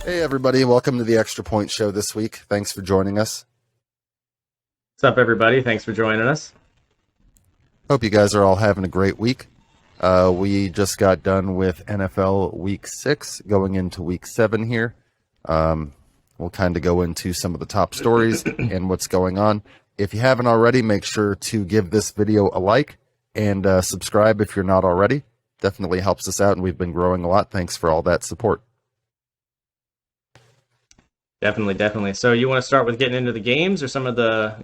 Hey, everybody. Welcome to the Extra Point Show this week. Thanks for joining us. What's up, everybody? Thanks for joining us. Hope you guys are all having a great week. We just got done with NFL Week 6, going into Week 7 here. We'll kind of go into some of the top stories and what's going on. If you haven't already, make sure to give this video a like and subscribe if you're not already. Definitely helps us out, and we've been growing a lot. Thanks for all that support. Definitely. So you want to start with getting into the games or some of the,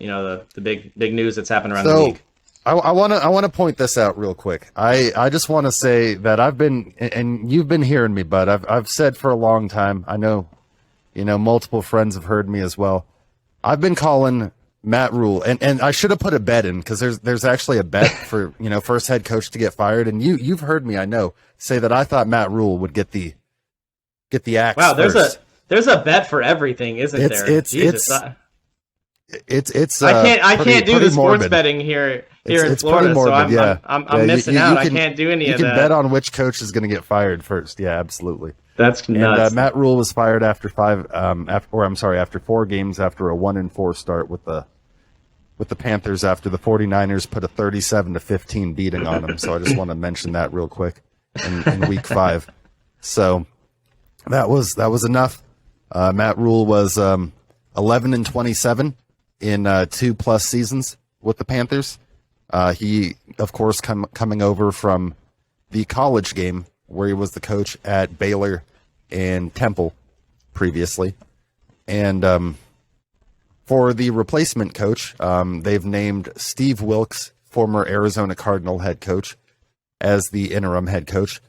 the big news that's happened around the league? I want to point this out real quick. I just want to say that I've been, and you've been hearing me, but I've said for a long time. I know, multiple friends have heard me as well. I've been calling Matt Rhule, and I should have put a bet in, because there's actually a bet for first head coach to get fired, and you've heard me, I know, say that I thought Matt Rhule would get the axe. Wow, first. There's a bet for everything, isn't there? Jesus, I can't do the sports morbid. betting here in Florida, morbid, so I'm missing out. I can't do any of that. You can bet on which coach is going to get fired first. Yeah, absolutely. That's nuts. And Matt Rhule was fired after 4 games after a 1-4 start with the Panthers after the 49ers put a 37-15 beating on them. So I just want to mention that real quick in Week 5. So that was enough. Matt Rhule was 11-27 in 2+ seasons with the Panthers. He, of course, coming over from the college game where he was the coach at Baylor and Temple previously. And for the replacement coach, they've named Steve Wilks, former Arizona Cardinal head coach, as the interim head coach.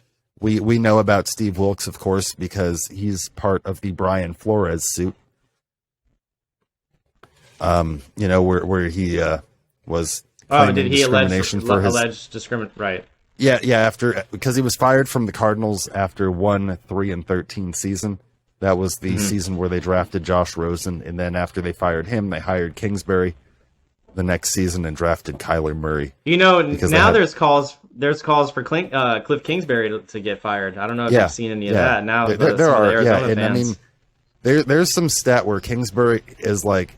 We know about Steve Wilks, of course, because he's part of the Brian Flores suit. Where he was claiming discrimination for his alleged discrimination, right? Yeah, because he was fired from the Cardinals after 3-13 season. That was the season where they drafted Josh Rosen, and then after they fired him, they hired Kingsbury the next season and drafted Kyler Murray. Now there's calls for Cliff Kingsbury to get fired. I don't know if you've seen any of that. Now there are, fans. I mean, there's some stat where Kingsbury is like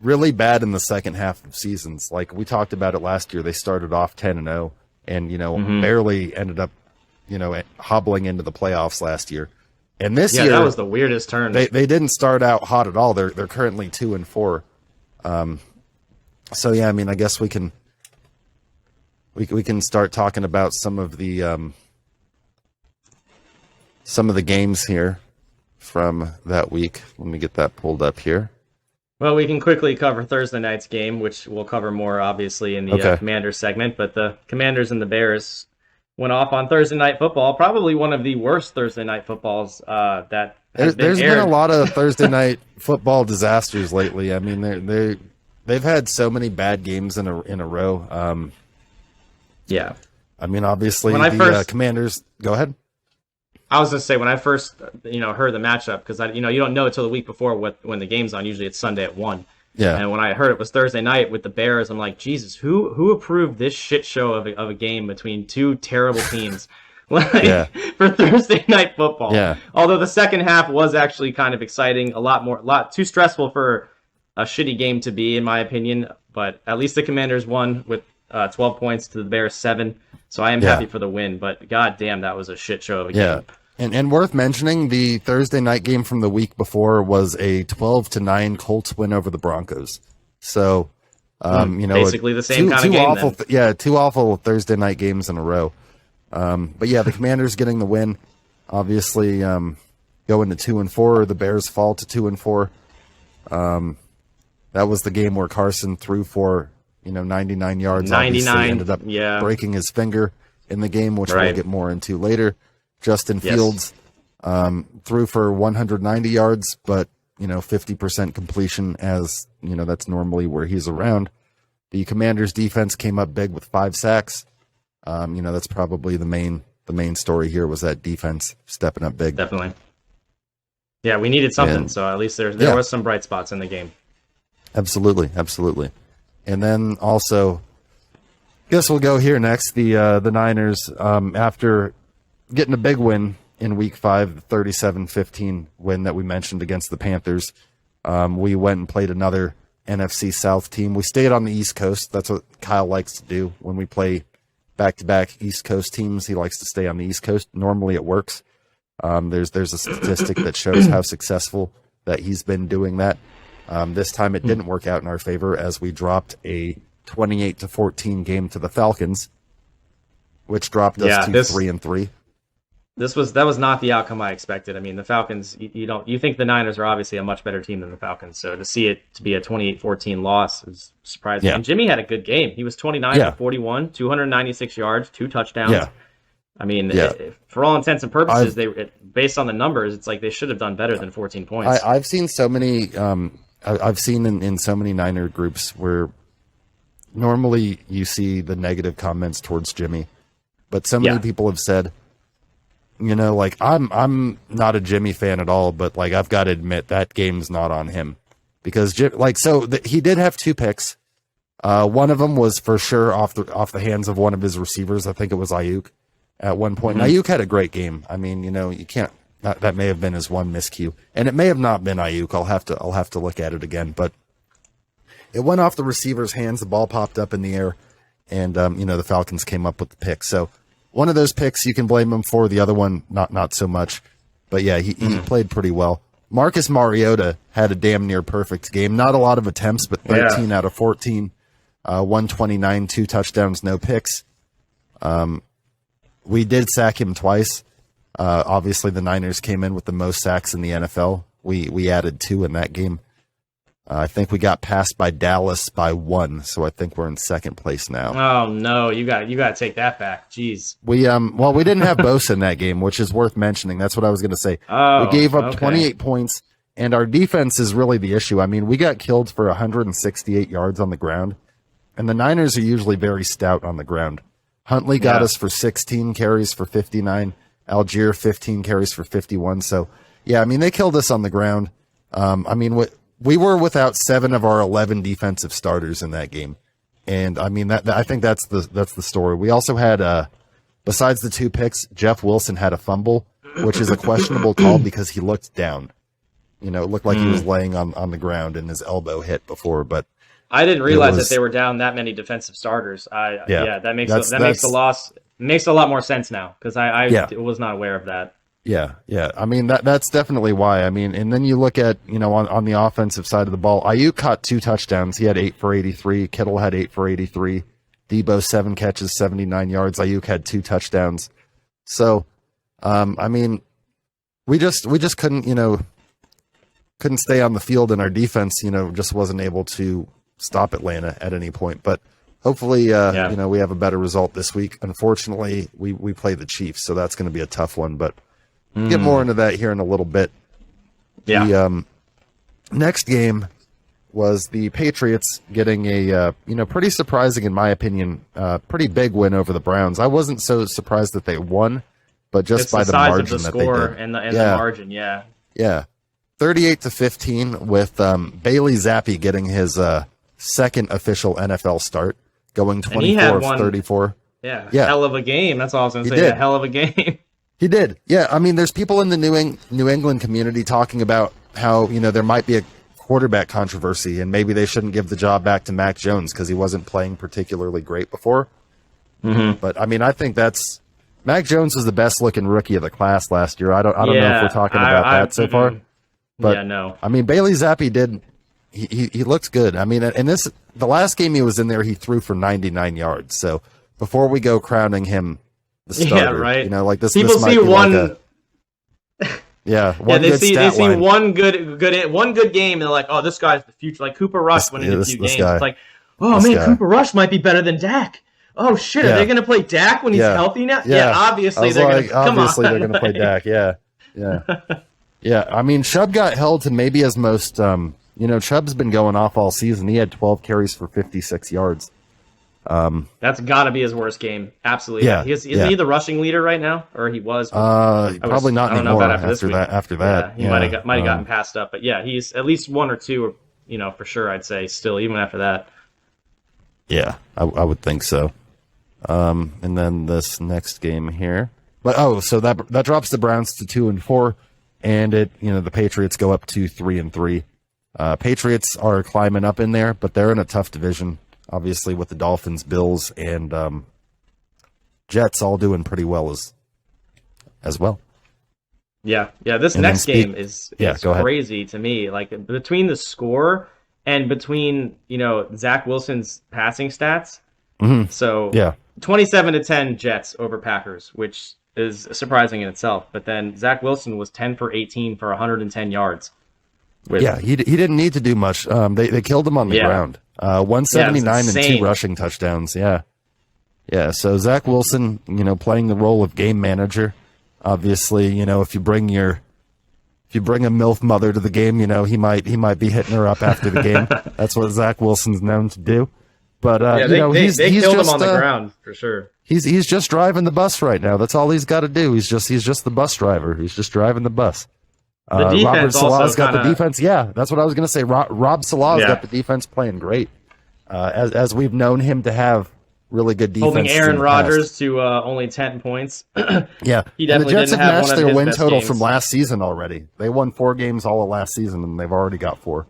really bad in the second half of seasons. Like we talked about it last year, they started off 10-0 and barely ended up hobbling into the playoffs last year. And this year that was the weirdest turn. They didn't start out hot at all. They're currently 2-4. So yeah, I mean, I guess we can start talking about some of the games here from that week. Let me get that pulled up here. Well, we can quickly cover Thursday night's game, which we'll cover more obviously in the Commanders segment. But the Commanders and the Bears went off on Thursday Night Football, probably one of the worst Thursday Night Footballs that has there's been aired. Been a lot of Thursday Night Football disasters lately. I mean, they've had so many bad games in a row. Yeah. I mean, obviously, the Commanders... Go ahead. I was going to say, when I first heard the matchup, because you don't know until the week before when the game's on. Usually it's Sunday at 1. Yeah. And when I heard it was Thursday night with the Bears, I'm like, Jesus, who approved this shit show of a game between two terrible teams for Thursday Night Football? Yeah. Although the second half was actually kind of exciting, a lot too stressful for a shitty game to be, in my opinion. But at least the Commanders won with 12 points to the Bears 7. So I am happy for the win. But goddamn, that was a shit show of a game. And worth mentioning, the Thursday night game from the week before was a 12-9 Colts win over the Broncos. So, basically the same kind of game. Two awful Thursday night games in a row. But yeah, the Commanders getting the win. Obviously, going to 2-4. The Bears fall to 2-4. That was the game where Carson threw for 99 yards. 99 obviously ended up breaking his finger in the game, which we'll get more into later. Justin Fields threw for 190 yards, but 50% completion, as that's normally where he's around. The Commanders' defense came up big with 5 sacks. That's probably the main story here, was that defense stepping up big. Definitely. Yeah, we needed something, so at least there was some bright spots in the game. Absolutely. And then also, guess we'll go here next. The Niners, after getting a big win in week 5, the 37-15 win that we mentioned against the Panthers. We went and played another NFC South team. We stayed on the East Coast. That's what Kyle likes to do when we play back-to-back East Coast teams. He likes to stay on the East Coast. Normally it works. There's a statistic that shows how successful that he's been doing that. This time it didn't work out in our favor as we dropped a 28-14 game to the Falcons, which dropped us to 3-3. That was not the outcome I expected. I mean, the Falcons, you think the Niners are obviously a much better team than the Falcons. So to see it to be a 28-14 loss is surprising. Yeah. And Jimmy had a good game. He was 29 Yeah. for 41, 296 yards, 2 touchdowns. Yeah. I mean, Yeah. for all intents and purposes, based on the numbers, it's like they should have done better than 14 points. I've seen so many. I've seen in so many Niner groups where normally you see the negative comments towards Jimmy, but so many people have said, you know, like I'm not a Jimmy fan at all, but like I've got to admit that game's not on him because he did have 2 picks. One of them was for sure off the hands of one of his receivers. I think it was Ayuk at one point. Mm-hmm. Ayuk had a great game. I mean, you know, you can't. That may have been his one miscue, and it may have not been Ayuk. I'll have to look at it again, but it went off the receiver's hands. The ball popped up in the air, and you know, the Falcons came up with the pick. So one of those picks you can blame him for. The other one, not so much. But yeah, he played pretty well. Marcus Mariota had a damn near perfect game. Not a lot of attempts, but 13 out of 14, 129, 2 touchdowns, no picks. We did sack him twice. Obviously, the Niners came in with the most sacks in the NFL. We added 2 in that game. I think we got passed by Dallas by 1, so I think we're in second place now. Oh no, you got to take that back. Jeez. We didn't have Bosa in that game, which is worth mentioning. That's what I was going to say. Oh, we gave up okay. 28 points, and our defense is really the issue. I mean, we got killed for 168 yards on the ground, and the Niners are usually very stout on the ground. Huntley got us for 16 carries for 59. Algier 15 carries for 51. So yeah, I mean, they killed us on the ground. I mean, we were without 7 of our 11 defensive starters in that game. And I mean, I think that's the story. We also had, besides the 2 picks, Jeff Wilson had a fumble, which is a questionable call because he looked down. You know, it looked like he was laying on the ground and his elbow hit before, but I didn't realize that they were down that many defensive starters. That makes the loss makes a lot more sense now because I was not aware of that. Yeah. I mean, that's definitely why. I mean, and then you look at, you know, on the offensive side of the ball, Ayuk caught 2 touchdowns. He had 8 for 83. Kittle had 8 for 83. Debo 7 catches, 79 yards. Ayuk had 2 touchdowns. So, I mean, we just couldn't, you know, couldn't stay on the field, and our defense, you know, just wasn't able to stop Atlanta at any point. But hopefully, you know, we have a better result this week. Unfortunately, we play the Chiefs, so that's going to be a tough one. But we'll get more into that here in a little bit. Yeah. The next game was the Patriots getting a you know, pretty surprising, in my opinion, pretty big win over the Browns. I wasn't so surprised that they won, but just by the size margin of the that they score did. and the margin, Yeah. 38-15 with Bailey Zappi getting his second official NFL start, going 24 of 34. Yeah, hell of a game. That's all I was going to say. did. A hell of a game. He did. Yeah, I mean, there's people in the New England community talking about how, you know, there might be a quarterback controversy and maybe they shouldn't give the job back to Mac Jones because he wasn't playing particularly great before. Mm-hmm. But I mean, I think Mac Jones was the best looking rookie of the class last year. I don't know if we're talking about that so far. But no. I mean, Bailey Zappi did. He looked good. I mean, and the last game he was in there, he threw for 99 yards. So before we go crowning him the starter, right. You know, like this. People this might see be one. Like they see one good game and they're like, oh, this guy's the future. Like Cooper Rush winning a few games. It's like, oh man, Cooper Rush might be better than Dak. Oh shit, are they going to play Dak when he's healthy now? Yeah, obviously they're going to play Dak. Yeah. I mean, Chubb got held to maybe his most. You know, Chubb's been going off all season. He had 12 carries for 56 yards. That's got to be his worst game. Absolutely. Yeah. Is he the rushing leader right now, or he was? Probably not anymore. After that, he might have gotten passed up. But yeah, he's at least 1 or 2. You know, for sure. I'd say still even after that. Yeah, I would think so. And then this next game here, But so that drops the Browns to 2-4, and the Patriots go up to 3-3. Patriots are climbing up in there, but they're in a tough division, obviously, with the Dolphins, Bills, and Jets all doing pretty well as well. Yeah. This And next then game is go ahead. crazy to me. Like between the score and between Zach Wilson's passing stats. Mhm. So Yeah. 27-10 Jets over Packers, which is surprising in itself. But then Zach Wilson was 10 for 18 for 110 yards. Yeah, he didn't need to do much. They killed him on the Yeah. ground. 179 and insane. 2 rushing touchdowns. Yeah. So Zach Wilson, playing the role of game manager. Obviously, if you bring a MILF mother to the game, he might be hitting her up after the game. That's what Zach Wilson's known to do. But They he's killed just him on the ground for sure. he's just driving the bus right now. That's all he's got to do. He's just the bus driver. He's just driving the bus. The Robert defense Salah's also got the kinda- defense. Yeah, that's what I was going to say. Rob Salah's Yeah. got the defense playing great, as we've known him to have really good defense. Holding Aaron Rodgers to only 10 points. Yeah, He and the definitely Jets didn't have have matched one of their his win best total games. from last season already. They won 4 games all of last season, and they've already got 4.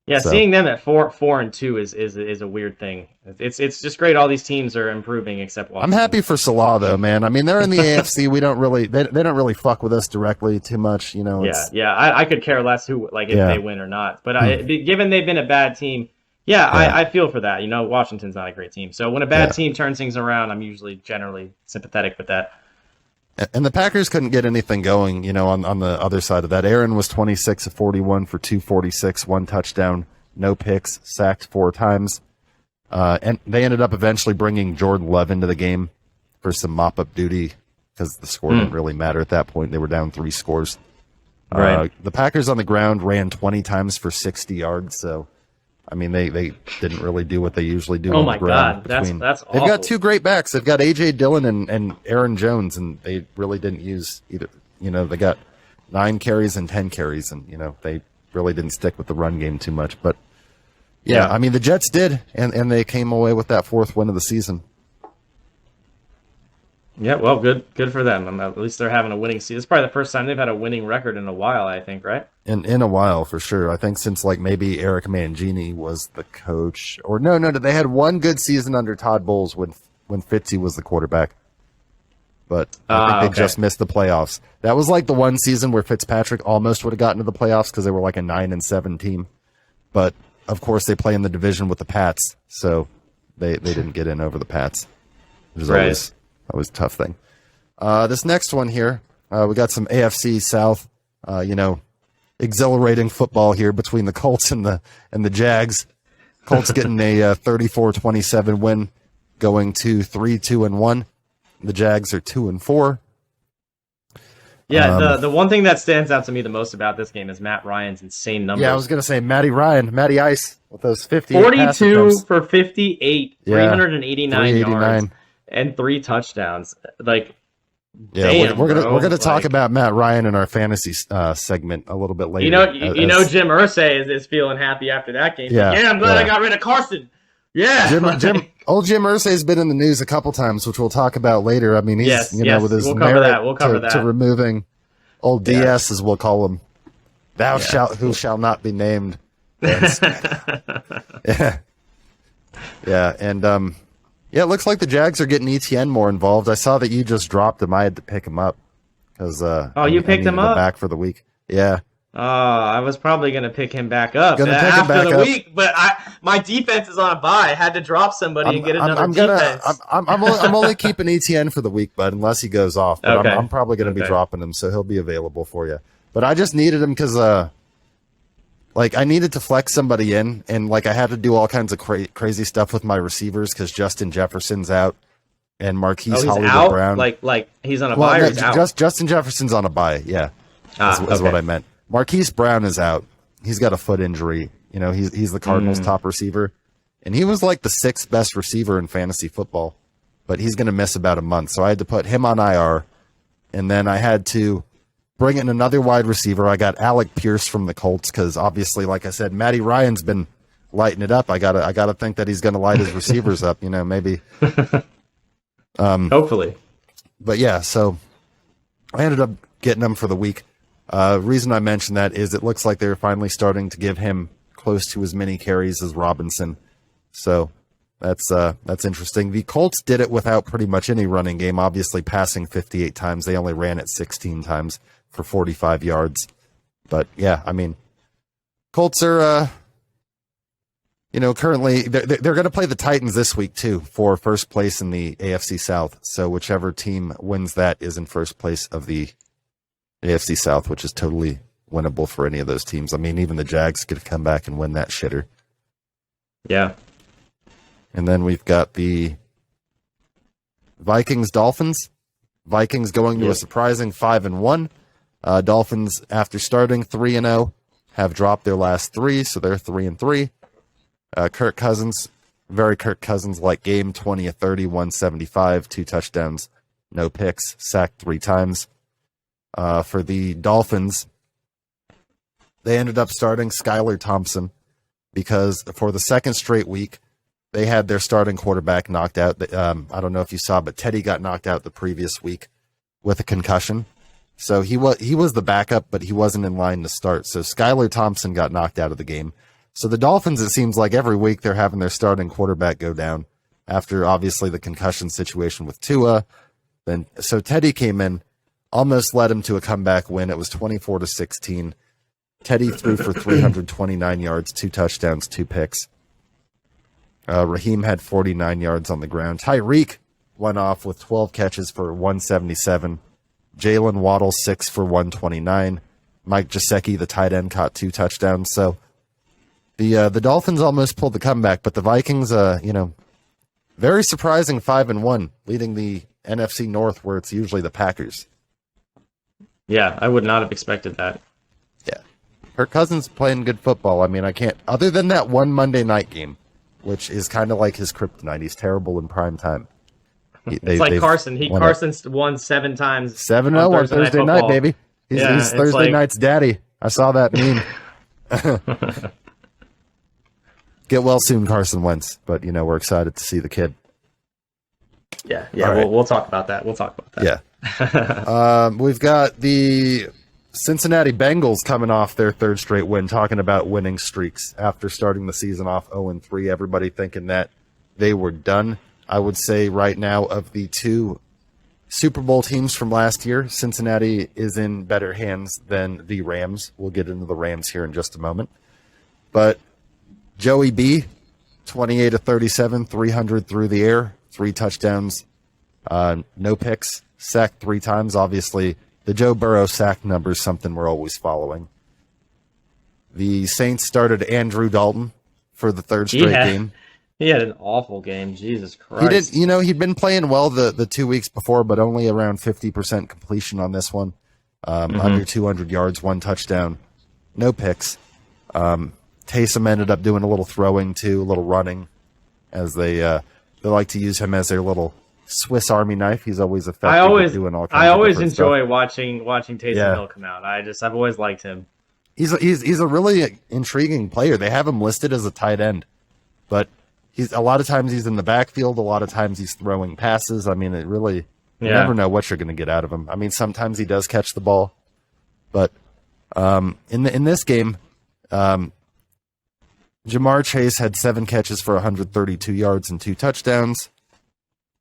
Yeah, So- seeing them at 4-2 is a weird thing. It's just great. All these teams are improving except I'm Washington. happy for Salah though, man. I mean, they're in the AFC. We don't really they don't really fuck with us directly too much, It's, I could care less who if Yeah. they win or not. But given they've been a bad team, I feel for that. Washington's not a great team, so when a bad Yeah. team turns things around, I'm usually generally sympathetic with that. And the Packers couldn't get anything going, on the other side of that. Aaron was 26 of 41 for 246, 1 touchdown, no picks, sacked 4 times. And they ended up eventually bringing Jordan Love into the game for some mop-up duty because the score didn't really matter at that point. They were down 3 scores. Right. The Packers on the ground ran 20 times for 60 yards, so I mean, they didn't really do what they usually do Oh on my the ground. God, that's They've awful. got 2 great backs. They've got A.J. Dillon and Aaron Jones, and they really didn't use either. They got 9 carries and 10 carries, and, they really didn't stick with the run game too much. But, yeah. I mean, the Jets did, and they came away with that 4th win of the season. Yeah, well, good for them. At least they're having a winning season. It's probably the first time they've had a winning record in a while, I think, right? In a while, for sure. I think since, maybe Eric Mangini was the coach. Or, no, they had one good season under Todd Bowles when Fitzy was the quarterback. But I think they just missed the playoffs. That was the one season where Fitzpatrick almost would have gotten to the playoffs because they were a 9-7 team. But, of course, they play in the division with the Pats, so they didn't get in over the Pats. Which is always a tough thing. This next one here, we got some AFC South, exhilarating football here between the Colts and the Jags. Colts getting a 34-27 win, going to 3-2-1. The Jags are 2-4. Yeah, the one thing that stands out to me the most about this game is Matt Ryan's insane numbers. Yeah, I was gonna say Matty Ice with those 50. 42 for 58, Yeah, 389 yards, 389. and 3 touchdowns. Yeah, Yeah, we're gonna bro. talk about Matt Ryan in our fantasy segment a little bit later. Jim Irsay is feeling happy after that game. Yeah, I'm glad yeah. I got rid of Carson. Yeah, Old Jim Irsay's been in the news a couple times, which we'll talk about later. I mean, he's Yes, with his we'll cover merit that. We'll cover to that. removing old DS, as we'll call him. Thou shalt who shall not be named. Yeah, and it looks like the Jags are getting ETN more involved. I saw that you just dropped him. I had to pick him up because you picked him up? back for the week. Yeah. I was probably gonna pick him back up Gonna pick him after back the up. week, but my defense is on a bye. I had to drop somebody and get another defense. I'm only keeping ETN for the week, bud, unless he goes off. But Okay. I'm probably going to be Okay. dropping him, so he'll be available for you. But I just needed him because, I needed to flex somebody in, and I had to do all kinds of crazy stuff with my receivers because Justin Jefferson's out, and Marquise he's Hollywood out. Brown. Like he's on a bye. Or he's out. Justin Jefferson's on a bye. Yeah, is okay. what I meant. Marquise Brown is out. He's got a foot injury. He's the Cardinals' top receiver. And he was the 6th best receiver in fantasy football. But he's going to miss about a month. So I had to put him on IR. And then I had to bring in another wide receiver. I got Alec Pierce from the Colts because obviously, like I said, Matty Ryan's been lighting it up. I gotta think that he's going to light his receivers up, maybe. Hopefully. But yeah, so I ended up getting him for the week. Reason I mentioned that is it looks like they're finally starting to give him close to as many carries as Robinson. So that's interesting. The Colts did it without pretty much any running game, obviously passing 58 times. They only ran it 16 times for 45 yards. But yeah, I mean, Colts are, currently they're going to play the Titans this week too for first place in the AFC South. So whichever team wins that is in first place of the AFC South, which is totally winnable for any of those teams. I mean, even the Jags could come back and win that shitter. Yeah. And then we've got the Vikings-Dolphins. Vikings going to a surprising 5-1. Dolphins, after starting 3-0, have dropped their last three, so they're 3-3. Kirk Cousins, very Kirk Cousins-like game, 20 of 30, 175, 2 touchdowns, no picks, sacked 3 times. For the Dolphins, they ended up starting Skylar Thompson because for the second straight week, they had their starting quarterback knocked out. I don't know if you saw, but Teddy got knocked out the previous week with a concussion. So he was the backup, but he wasn't in line to start. So Skylar Thompson got knocked out of the game. So the Dolphins, it seems like every week they're having their starting quarterback go down after obviously the concussion situation with Tua. So Teddy came in, almost led him to a comeback win. It was 24-16. Teddy threw for 329 yards, 2 touchdowns, 2 picks. Raheem had 49 yards on the ground. Tyreek went off with 12 catches for 177. Jalen Waddle, 6 for 129. Mike Gesicki, the tight end, caught 2 touchdowns. So the Dolphins almost pulled the comeback, but the Vikings, very surprising 5-1, leading the NFC North where it's usually the Packers. Yeah, I would not have expected that. Yeah. Kirk Cousins playing good football. I mean, I can't, other than that one Monday night game, which is kind of like his kryptonite. He's terrible in prime time. It's like Carson. Carson's won 7 times. 7-0 on Thursday night, baby. He's Thursday night's daddy. I saw that meme. Get well soon, Carson Wentz. But, we're excited to see the kid. Yeah, right. we'll talk about that. Yeah. We've got the Cincinnati Bengals coming off their 3rd straight win, talking about winning streaks after starting the season off 0-3. Everybody thinking that they were done. I would say right now of the 2 Super Bowl teams from last year, Cincinnati is in better hands than the Rams. We'll get into the Rams here in just a moment. But Joey B, 28 of 37, 300 through the air, 3 touchdowns, no picks, sacked 3 times. Obviously, the Joe Burrow sack number is something we're always following. The Saints started Andrew Dalton for the 3rd straight game. He had an awful game. Jesus Christ. He did. He'd been playing well the 2 weeks before, but only around 50% completion on this one. Under 200 yards, 1 touchdown, no picks. Taysom ended up doing a little throwing too, a little running, as they like to use him as their little Swiss Army knife. He's always effective at doing all kinds of always different enjoy stuff. watching Taysom Hill come out. I've always liked him. He's a really intriguing player. They have him listed as a tight end, but a lot of times he's in the backfield. A lot of times he's throwing passes. I mean, you never know what you're going to get out of him. I mean, sometimes he does catch the ball, but in this game, Jamar Chase had 7 catches for 132 yards and 2 touchdowns.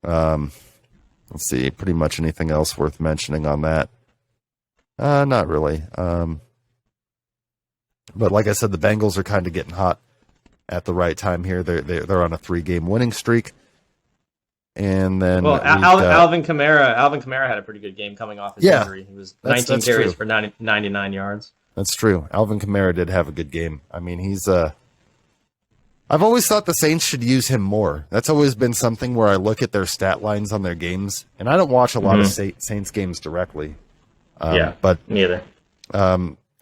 Let's see, pretty much anything else worth mentioning on that? Not really. But like I said, the Bengals are kind of getting hot at the right time here. They're on a 3-game winning streak. And then Alvin Kamara had a pretty good game coming off his injury. He was 19 carries for 99 yards. That's true. Alvin Kamara did have a good game. I mean, I've always thought the Saints should use him more. That's always been something where I look at their stat lines on their games, and I don't watch a lot of Saints games directly. But neither. I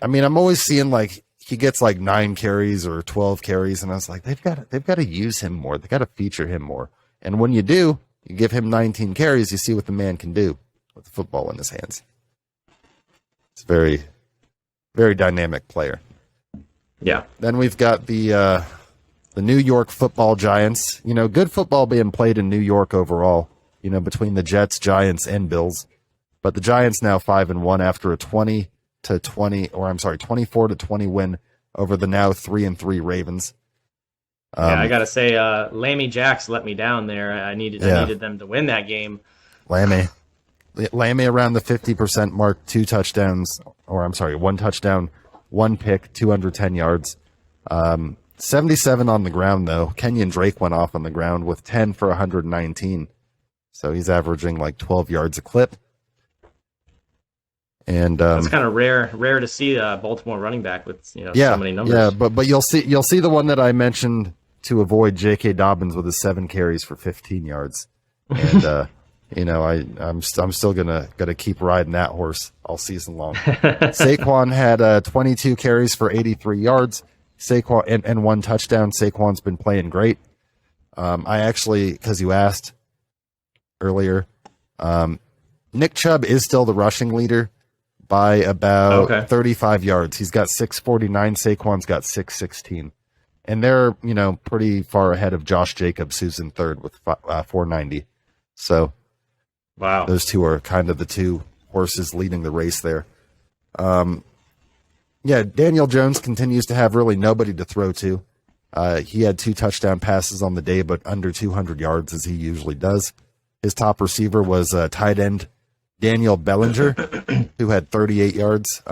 mean, I'm always seeing like he gets like 9 carries or 12 carries, and I was like, they've got to use him more. They got to feature him more. And when you do, you give him 19 carries, you see what the man can do with the football in his hands. It's a very, very dynamic player. Yeah. Then we've got the New York Football Giants. Good football being played in New York overall. Between the Jets, Giants, and Bills. But the Giants now 5-1 after a 24-20 win over the now 3-3 Ravens. Yeah, I gotta say, Lammy Jacks let me down there. I needed them to win that game. Lammy around the 50% mark, 1 touchdown, 1 pick, 210 yards. 77 on the ground, though. Kenyon Drake went off on the ground with 10 for 119. So he's averaging like 12 yards a clip. And it's kind of rare to see a Baltimore running back with so many numbers. Yeah, but you'll see the one that I mentioned to avoid J.K. Dobbins with his 7 carries for 15 yards. And I'm still gonna keep riding that horse all season long. Saquon had 22 carries for 83 yards. Saquon and 1 touchdown. Saquon's been playing great. I actually, because you asked earlier, Nick Chubb is still the rushing leader by about 35 yards. He's got 649. Saquon's got 616. And they're, pretty far ahead of Josh Jacobs, who's in third with 490. So, wow, those two are kind of the two horses leading the race there. Daniel Jones continues to have really nobody to throw to. He had 2 touchdown passes on the day, but under 200 yards as he usually does. His top receiver was tight end Daniel Bellinger, who had 38 yards.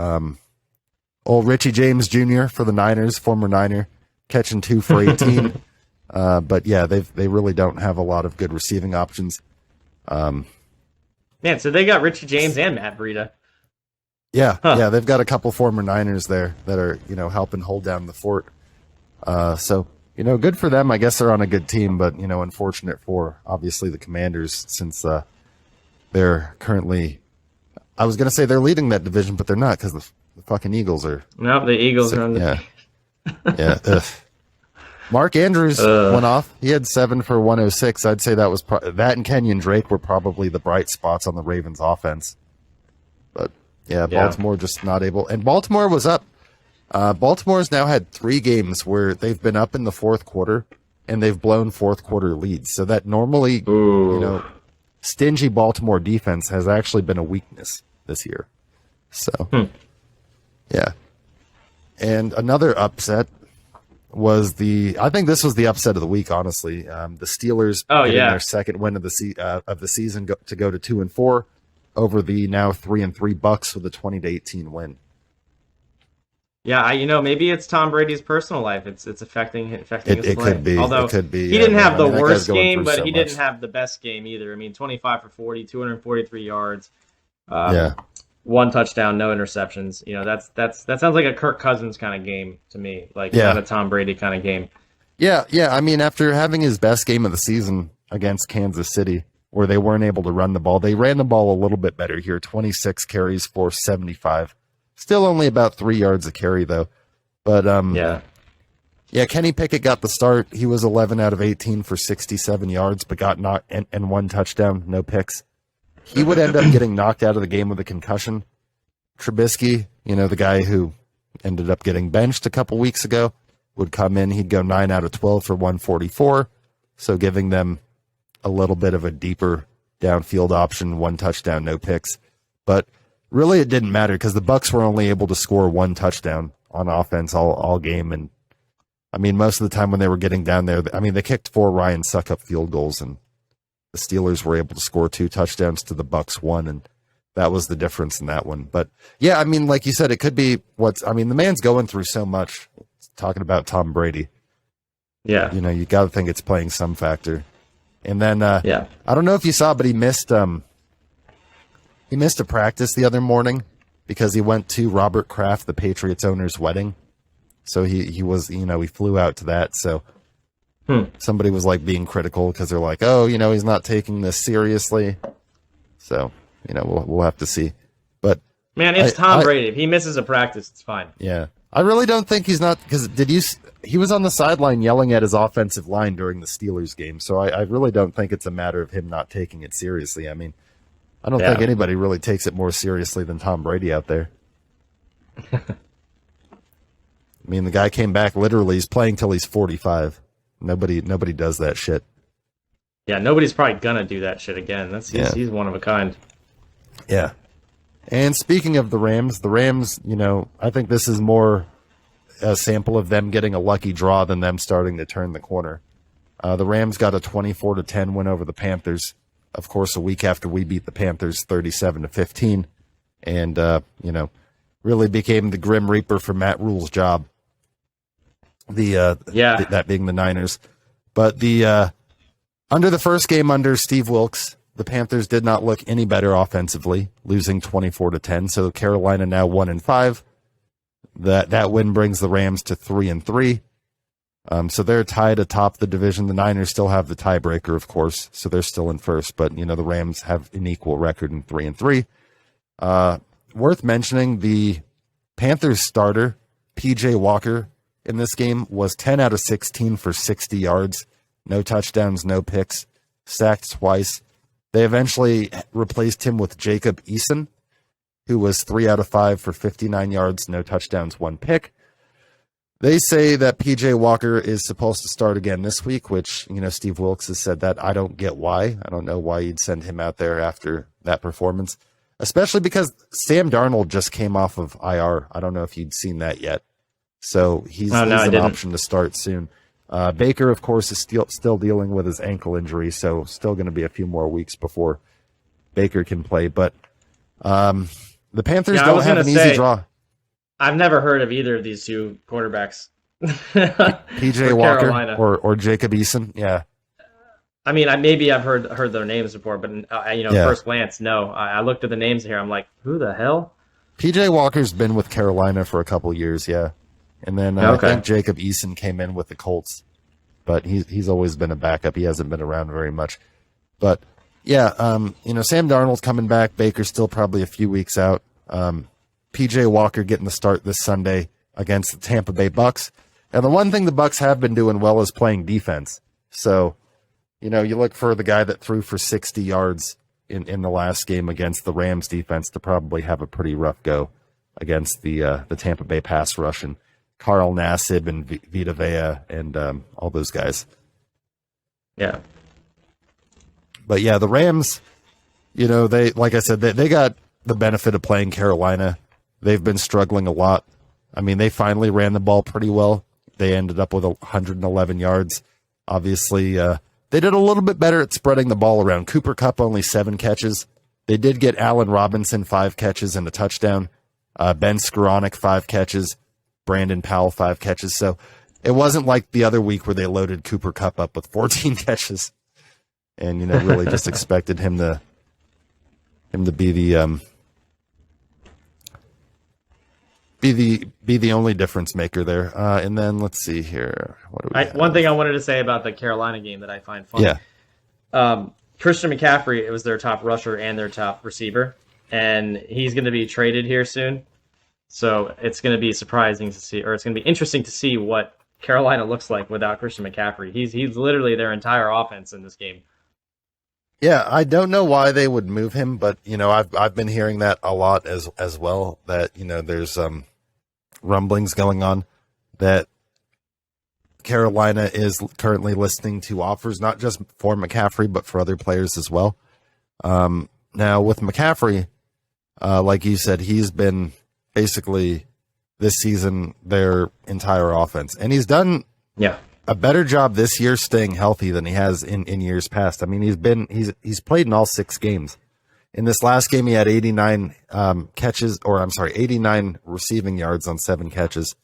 Old Richie James Jr. for the Niners, former Niner, catching 2 for 18. But yeah, they really don't have a lot of good receiving options. Man, so they got Richie James and Matt Breida. Yeah, they've got a couple former Niners there that are, helping hold down the fort. So, good for them. I guess they're on a good team, but, unfortunate for, obviously, the Commanders since they're currently, I was going to say they're leading that division, but they're not because the fucking Eagles are. No, the Eagles are on the Yeah. Mark Andrews went off. He had 7 for 106. I'd say that was that and Kenyon Drake were probably the bright spots on the Ravens offense. But yeah, Baltimore just not able. And Baltimore was up. Baltimore's now had 3 games where they've been up in the fourth quarter and they've blown fourth quarter leads. So that normally, stingy Baltimore defense has actually been a weakness this year. So, yeah. And another upset was I think this was the upset of the week, honestly. The Steelers getting their second win of the season to go to 2-4 over the now 3-3 Bucks with a 20-18 win. Yeah, maybe it's Tom Brady's personal life. It's affecting his play. It could be. Although it could be, he didn't have the worst game, but so he much. didn't have the best game either. I mean, 25 for 40, 243 yards. 1 touchdown, no interceptions. That sounds like a Kirk Cousins kind of game to me. Not a Tom Brady kind of game. Yeah. I mean, after having his best game of the season against Kansas City, where they weren't able to run the ball, they ran the ball a little bit better here. 26 carries for 75. Still only about 3 yards a carry, though. But, Kenny Pickett got the start. He was 11 out of 18 for 67 yards, but got knocked and 1 touchdown, no picks. He would end up getting knocked out of the game with a concussion. Trubisky, the guy who ended up getting benched a couple weeks ago, would come in. He'd go 9 out of 12 for 144, so giving them a little bit of a deeper downfield option, 1 touchdown, no picks. But really, it didn't matter because the Bucks were only able to score 1 touchdown on offense all game. And I mean, most of the time when they were getting down there, they kicked 4 Ryan Suckup field goals, and the Steelers were able to score 2 touchdowns to the Bucks 1, and that was the difference in that one. But yeah, I mean, like you said, it could be the man's going through so much. Talking about Tom Brady, yeah, you got to think it's playing some factor. And then, I don't know if you saw, but he missed a practice the other morning because he went to Robert Kraft, the Patriots owner's wedding. So he was, he flew out to that. So somebody was being critical because they're like, oh, he's not taking this seriously. So, we'll have to see. But man, it's Tom Brady. If he misses a practice, it's fine. Yeah. I really don't think he's not, because he was on the sideline yelling at his offensive line during the Steelers game. So I really don't think it's a matter of him not taking it seriously. I mean, I don't think anybody really takes it more seriously than Tom Brady out there. I mean, the guy came back literally. He's playing till he's 45. Nobody does that shit. Yeah, nobody's probably gonna do that shit again. He's one of a kind. Yeah. And speaking of the Rams, I think this is more a sample of them getting a lucky draw than them starting to turn the corner. The Rams got a 24-10 win over the Panthers. Of course, a week after we beat the Panthers 37-15, and really became the Grim Reaper for Matt Rule's job. That being the Niners, but under the first game under Steve Wilkes, the Panthers did not look any better offensively, losing 24-10. So Carolina now 1-5. That win brings the Rams to 3-3. So they're tied atop the division. The Niners still have the tiebreaker, of course, so they're still in first. But the Rams have an equal record in 3-3. Worth mentioning, the Panthers starter PJ Walker in this game was 10 out of 16 for 60 yards, no touchdowns, no picks, sacked twice. They eventually replaced him with Jacob Eason, who was 3 out of 5 for 59 yards, no touchdowns, 1 pick. They say that PJ Walker is supposed to start again this week, which, Steve Wilkes has said that. I don't get why. I don't know why you'd send him out there after that performance, especially because Sam Darnold just came off of IR. I don't know if you'd seen that yet. So he's an option to start soon. Baker, of course, is still dealing with his ankle injury, so still going to be a few more weeks before Baker can play. But the Panthers don't have an easy draw. I've never heard of either of these two quarterbacks. PJ Walker or Jacob Eason, yeah. I mean, maybe I've heard their names before, but first glance, no. I looked at the names here. I'm like, who the hell? PJ Walker's been with Carolina for a couple years, yeah. And then I think Jacob Eason came in with the Colts, but he's always been a backup. He hasn't been around very much. But yeah, Sam Darnold's coming back. Baker's still probably a few weeks out. PJ Walker getting the start this Sunday against the Tampa Bay Bucks. And the one thing the Bucks have been doing well is playing defense. So, you look for the guy that threw for 60 yards in the last game against the Rams defense to probably have a pretty rough go against the Tampa Bay pass rush and Carl Nassib and Vita Vea and all those guys. Yeah. But yeah, the Rams, they, like I said, they got the benefit of playing Carolina. They've been struggling a lot. I mean, they finally ran the ball pretty well. They ended up with 111 yards. Obviously, they did a little bit better at spreading the ball around. Cooper Kupp only 7 catches. They did get Allen Robinson 5 catches and a touchdown. Ben Skoranek 5 catches. Brandon Powell 5 catches. So it wasn't like the other week where they loaded Cooper Kupp up with 14 catches and, really just expected him to be the only difference maker there. And then let's see here. One thing I wanted to say about the Carolina game that I find funny. Yeah. Christian McCaffrey, it was their top rusher and their top receiver, and he's going to be traded here soon. So it's going to be surprising to see, or it's going to be interesting to see what Carolina looks like without Christian McCaffrey. He's literally their entire offense in this game. Yeah, I don't know why they would move him, but I've been hearing that a lot as well. That there's rumblings going on that Carolina is currently listening to offers, not just for McCaffrey but for other players as well. Now with McCaffrey, like you said, he's been basically this season their entire offense, and he's done a better job this year staying healthy than he has in years past. I mean, he's played in all 6 games. In this last game, he had 89 89 receiving yards on 7 catches,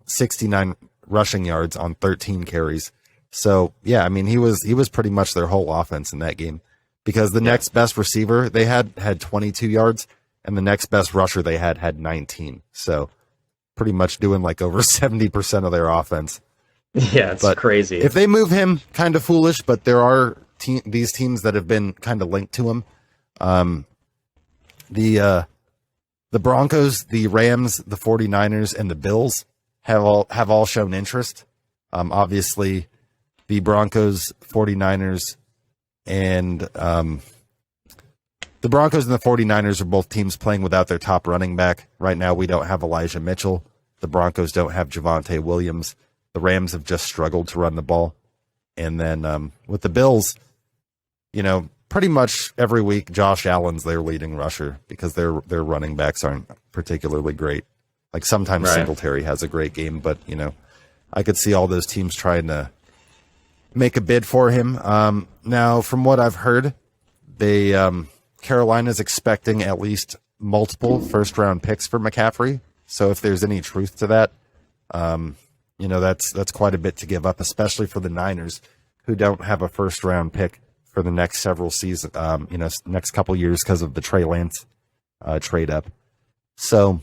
69 rushing yards on 13 carries. So yeah, I mean, he was pretty much their whole offense in that game, because the next best receiver they had 22 yards. And the next best rusher they had 19. So pretty much doing like over 70% of their offense. Yeah, it's crazy. If they move him, kind of foolish, but there are these teams that have been kind of linked to him. The Broncos, the Rams, the 49ers, and the Bills have all shown interest. Obviously, the Broncos, 49ers, and the Broncos and the 49ers are both teams playing without their top running back. Right now, we don't have Elijah Mitchell. The Broncos don't have Javonte Williams. The Rams have just struggled to run the ball. And then with the Bills, pretty much every week, Josh Allen's their leading rusher because their running backs aren't particularly great. Like sometimes Right. Singletary has a great game, but I could see all those teams trying to make a bid for him. Now, from what I've heard, they Carolina's expecting at least multiple first-round picks for McCaffrey. So if there's any truth to that, that's quite a bit to give up, especially for the Niners, who don't have a first-round pick for the next several seasons, next couple years because of the Trey Lance trade up. So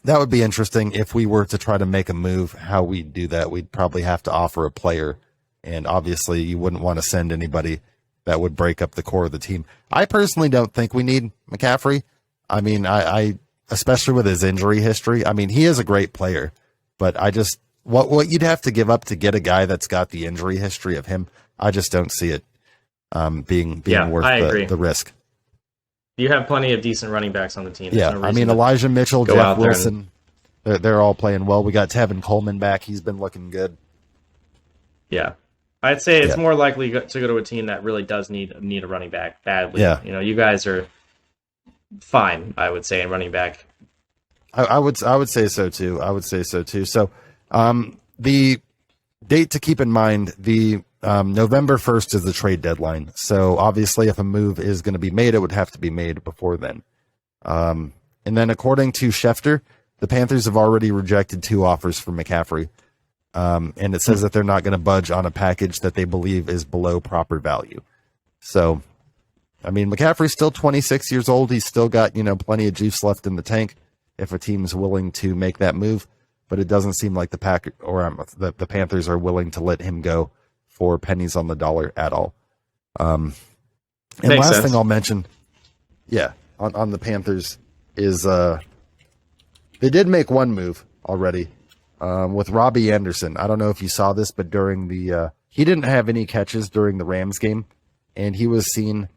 that would be interesting if we were to try to make a move. How we'd do that, we'd probably have to offer a player, and obviously you wouldn't want to send anybody that would break up the core of the team. I personally don't think we need McCaffrey. I mean, I especially with his injury history. I mean, he is a great player, but I just what you'd have to give up to get a guy that's got the injury history of him, I just don't see it being worth the risk. You have plenty of decent running backs on the team. There's Yeah, no I reason mean, to Elijah Mitchell, go Jeff out there Wilson, they're all playing well. We got Tevin Coleman back. He's been looking good. Yeah. I'd say it's Yeah. more likely to go to a team that really does need a running back badly. Yeah. You guys are fine, I would say, in running back. I would say so too. So the date to keep in mind, the November 1st is the trade deadline. So obviously if a move is going to be made, it would have to be made before then. And then according to Schefter, the Panthers have already rejected 2 offers for McCaffrey. And it says that they're not going to budge on a package that they believe is below proper value. So, I mean, McCaffrey's still 26 years old. He's still got, plenty of juice left in the tank if a team's willing to make that move. But it doesn't seem like the Panthers are willing to let him go for pennies on the dollar at all. And Makes last sense. thing I'll mention, on the Panthers is they did make one move already with Robbie Anderson. I don't know if you saw this, but during he didn't have any catches during the Rams game, and he was seen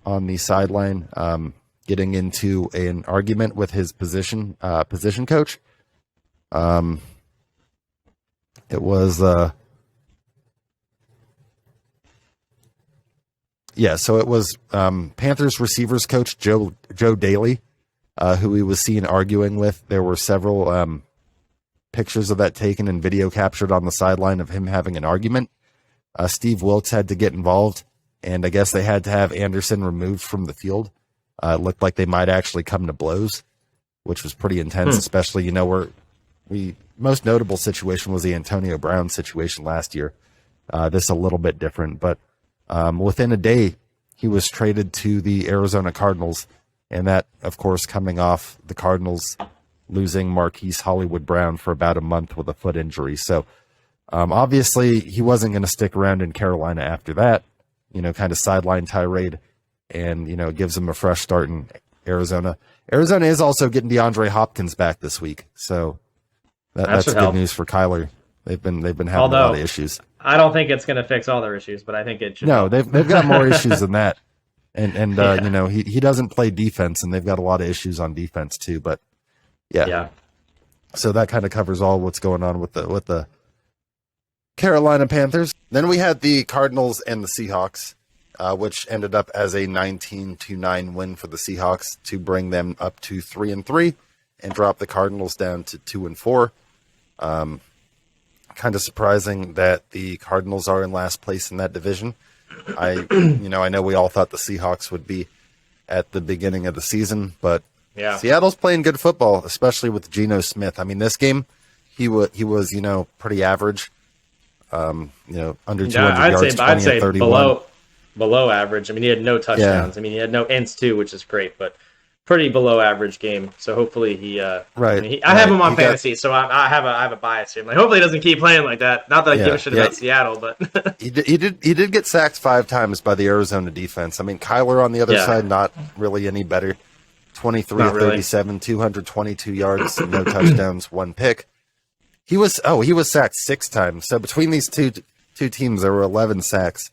on the sideline getting into an argument with his position coach. It was so it was Panthers receivers coach Joe Daly, who he was seen arguing with. There were several pictures of that taken and video captured on the sideline of him having an argument. Steve Wilkes had to get involved, and I guess they had to have Anderson removed from the field. It looked like they might actually come to blows, which was pretty intense, especially, most notable situation was the Antonio Brown situation last year. This a little bit different, but within a day, he was traded to the Arizona Cardinals, and that, of course, coming off the Cardinals losing Marquise Hollywood Brown for about a month with a foot injury. So obviously he wasn't going to stick around in Carolina after that, kind of sideline tirade, and, gives him a fresh start in Arizona. Arizona is also getting DeAndre Hopkins back this week. So that's should good help. news for Kyler. They've been having a Although, lot of issues. I don't think it's going to fix all their issues, but I think it should. No, help. they've got more issues than that. And Yeah. he doesn't play defense, and they've got a lot of issues on defense too. But Yeah. so that kind of covers all what's going on with the Carolina Panthers. Then we had the Cardinals and the Seahawks, which ended up as a 19-9 win for the Seahawks to bring them up to 3-3 and drop the Cardinals down to 2-4. Kind of surprising that the Cardinals are in last place in that division. I know we all thought the Seahawks would be at the beginning of the season, but Yeah. Seattle's playing good football, especially with Geno Smith. I mean, this game, he was pretty average. Under 200 yards, 20 I'd say and 31. below average. I mean, he had no touchdowns. I mean, he had no ints too, which is great, but pretty below average game. So hopefully he. Right. I have him on He got- fantasy, so I have a bias here. I'm like, hopefully he doesn't keep playing like that. Not that I give a shit Yeah. about Seattle, but He did get sacked 5 times by the Arizona defense. I mean, Kyler on the other Yeah. side, not really any better. 23 Not of really. 37, 222 yards, no touchdowns, 1 pick. He was sacked 6 times. So between these two teams, there were 11 sacks.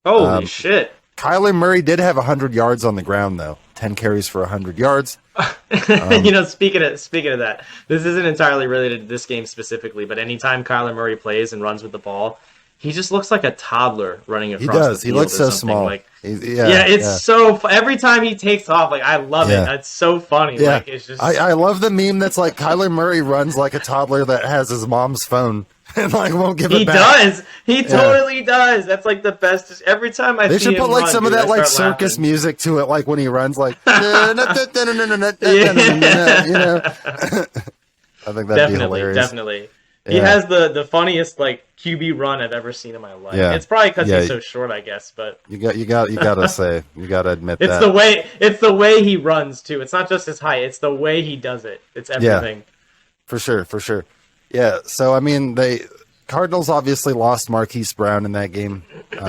holy shit. Kyler Murray did have 100 yards on the ground, though. 10 carries for 100 yards. Speaking of that, this isn't entirely related to this game specifically, but anytime Kyler Murray plays and runs with the ball, he just looks like a toddler running He across does. the He field looks or so something. small. Like, Yeah, it's so every time he takes off, like I love Yeah. it. It's so funny. yeah. Like it's just I love the meme that's like Kyler Murray runs like a toddler that has his mom's phone and like won't give he it back. does. He totally does. That's like the best. Just every time I They see should him put like run, some of dude, that I like start circus laughing. music to it, like when he runs, like you know. I think that'd be Definitely, hilarious. definitely. He Yeah. has the funniest like QB run I've ever seen in my life. Yeah. It's probably because Yeah. he's so short, I guess. But You gotta say, you gotta admit it's that. it's the way he runs too. It's not just his height; it's the way he does it. It's everything. For sure, for sure. Yeah. So I mean, Cardinals obviously lost Marquise Brown in that game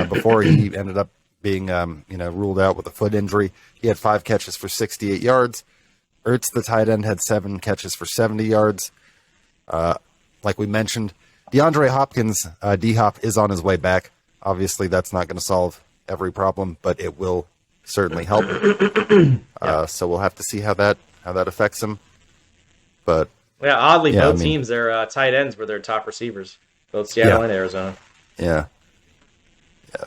before he ended up being ruled out with a foot injury. He had 5 catches for 68 yards. Ertz, the tight end, had 7 catches for 70 yards. Like we mentioned, DeAndre Hopkins, D-Hop, is on his way back. Obviously, that's not going to solve every problem, but it will certainly help. So we'll have to see how that affects him. But Yeah, oddly, Yeah, both I mean- teams, their tight ends were their top receivers, both Seattle Yeah. and Arizona. yeah,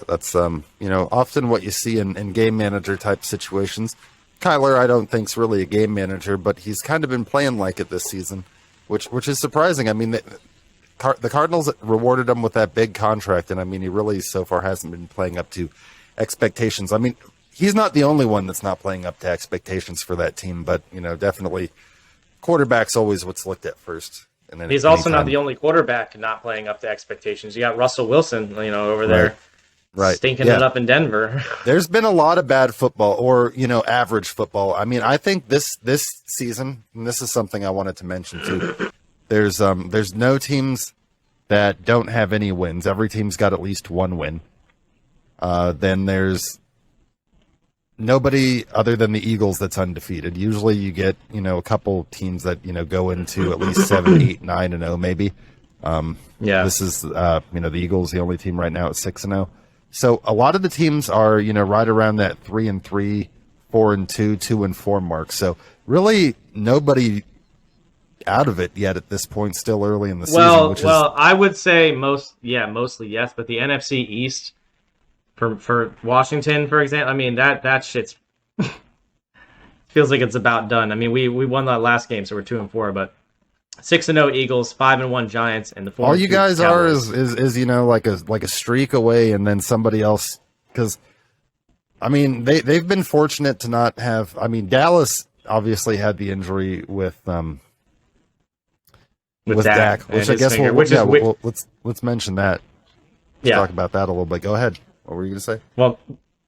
that's often what you see in game manager type situations. Kyler, I don't think's really a game manager, but he's kind of been playing like it this season, which is surprising. I mean, the Cardinals rewarded him with that big contract, and I mean, he really so far hasn't been playing up to expectations. I mean, he's not the only one that's not playing up to expectations for that team, but definitely quarterback's always what's looked at first. And then He's also not the only quarterback not playing up to expectations. You got Russell Wilson, over there, right. stinking Yeah. it up in Denver. There's been a lot of bad football, or average football. I mean, I think this season, and this is something I wanted to mention too. There's no teams that don't have any wins. Every team's got at least one win. Then there's nobody other than the Eagles that's undefeated. Usually, you get a couple teams that go into at least 7, 8, 9-0 maybe. Yeah. This is the Eagles, the only team right now at 6-0. So a lot of the teams are right around that 3-3, 4-2, 2-4 mark. So really nobody out of it yet at this point. Still early in the season. Which I would say mostly yes, but the NFC East for Washington, for example, I mean that shit's feels like it's about done. I mean we won that last game, so we're 2-4, but 6-0 Eagles, 5-1 Giants, and the 4. all you guys are is like a streak away, and then somebody else. Because I mean they've been fortunate to not have. I mean Dallas obviously had the injury with Dak, which I guess let's mention that. Yeah. Talk about that a little bit. Go ahead. What were you going to say? Well,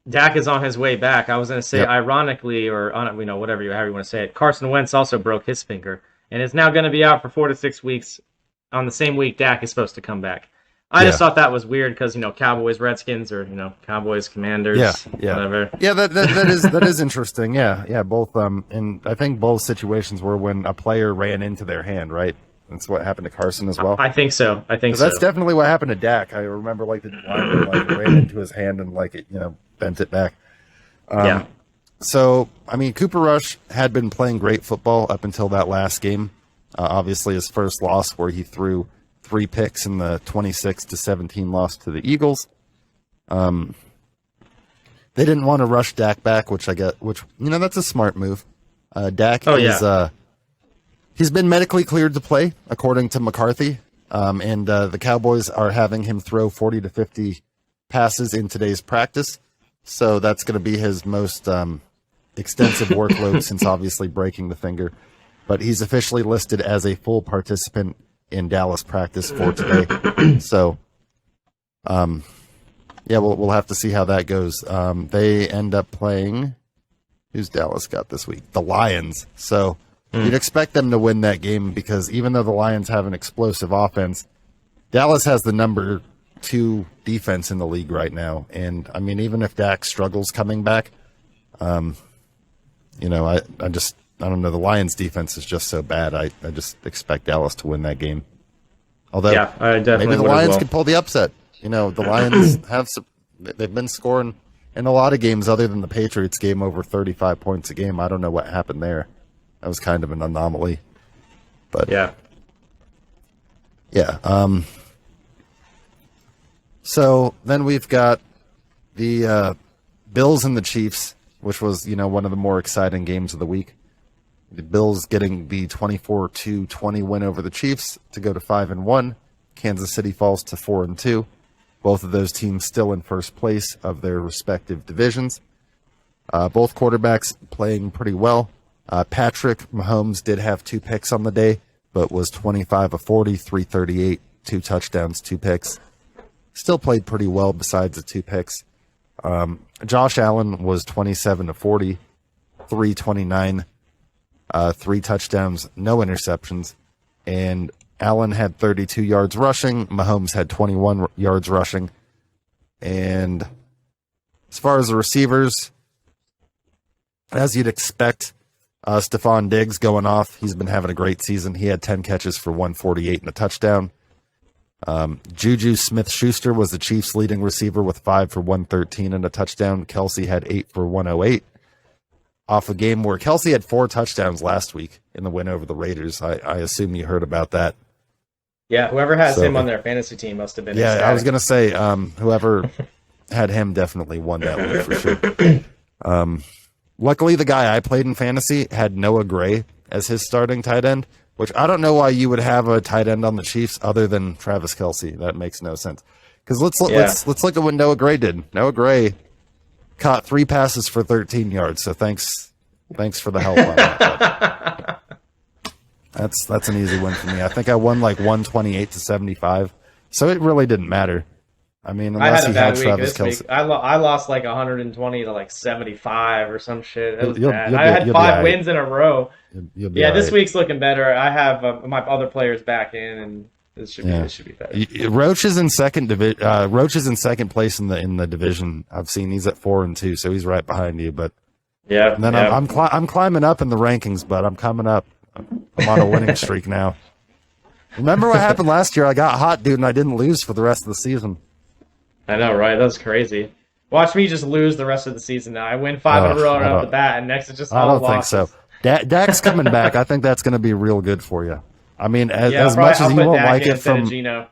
Dak is on his way back. I was going to say, Yep. ironically, or however you want to say it, Carson Wentz also broke his finger and is now going to be out for 4 to 6 weeks. On the same week Dak is supposed to come back. I just thought that was weird because Cowboys Redskins or Cowboys Commanders. Whatever. Yeah, that is interesting. Yeah, both. And I think both situations were when a player ran into their hand. Right. That's what happened to Carson as well. I think so. That's definitely what happened to Dak. I remember the lineman ran into his hand and bent it back. Yeah. So I mean, Cooper Rush had been playing great football up until that last game. Obviously, his first loss where he threw 3 picks in the 26-17 loss to the Eagles. They didn't want to rush Dak back, which that's a smart move. Dak he's been medically cleared to play, according to McCarthy. And the Cowboys are having him throw 40 to 50 passes in today's practice. So that's going to be his most extensive workload since obviously breaking the finger. But he's officially listed as a full participant in Dallas practice for today. So, we'll have to see how that goes. They end up playing. Who's Dallas got this week? The Lions. So you'd expect them to win that game because even though the Lions have an explosive offense, Dallas has the number 2 defense in the league right now. And I mean, even if Dak struggles coming back, I don't know. The Lions defense is just so bad. I just expect Dallas to win that game. Although I definitely maybe the would as Lions well. could pull the upset. The Lions they've been scoring in a lot of games other than the Patriots game over 35 points a game. I don't know what happened there. That was kind of an anomaly. But Yeah. yeah. So then we've got the Bills and the Chiefs, which was, one of the more exciting games of the week. The Bills getting the 24-20 win over the Chiefs to go to 5-1. Kansas City falls to 4-2. Both of those teams still in first place of their respective divisions. Both quarterbacks playing pretty well. Patrick Mahomes did have 2 picks on the day, but was 25 of 40, 338, 2 touchdowns, 2 picks. Still played pretty well besides the 2 picks. Josh Allen was 27 of 40, 329, 3 touchdowns, no interceptions. And Allen had 32 yards rushing. Mahomes had 21 yards rushing. And as far as the receivers, as you'd expect, Stephon Diggs going off. He's been having a great season. He had 10 catches for 148 and a touchdown. Juju Smith-Schuster was the Chiefs' leading receiver with 5 for 113 and a touchdown. Kelsey had 8 for 108. Off a game where Kelsey had 4 touchdowns last week in the win over the Raiders. I assume you heard about that. Yeah, whoever has him on their fantasy team must have been ecstatic. I was going to say, whoever had him definitely won that week for sure. Luckily, the guy I played in fantasy had Noah Gray as his starting tight end, which I don't know why you would have a tight end on the Chiefs other than Travis Kelsey. That makes no sense. Because let's look at what Noah Gray did. Noah Gray caught 3 passes for 13 yards. So thanks for the help on that. That's an easy win for me. I think I won like 128-75. So it really didn't matter. I mean, unless I had a he bad had week Travis this Kelsey. week. I lost like 120 to like 75 or some shit. It was You'll bad. be- I had you'll be 5 all right. wins in a row. You'll be Yeah, all this right. week's looking better. I have my other players back in, and this should be better. Roach is in second Roach is in second place in the division. I've seen he's at 4-2, so he's right behind you. But Yeah. and then I'm climbing up in the rankings, but I'm coming up. I'm on a winning streak now. Remember what happened last year? I got hot, dude, and I didn't lose for the rest of the season. I know, right? That was crazy. Watch me just lose the rest of the season now. I win 5 in a row right off the bat, and next is just I all don't think losses. so. Dak's coming back. I think that's going to be real good for you. I mean, as probably much as I'll you put won't Dak like in it instead of from, Geno.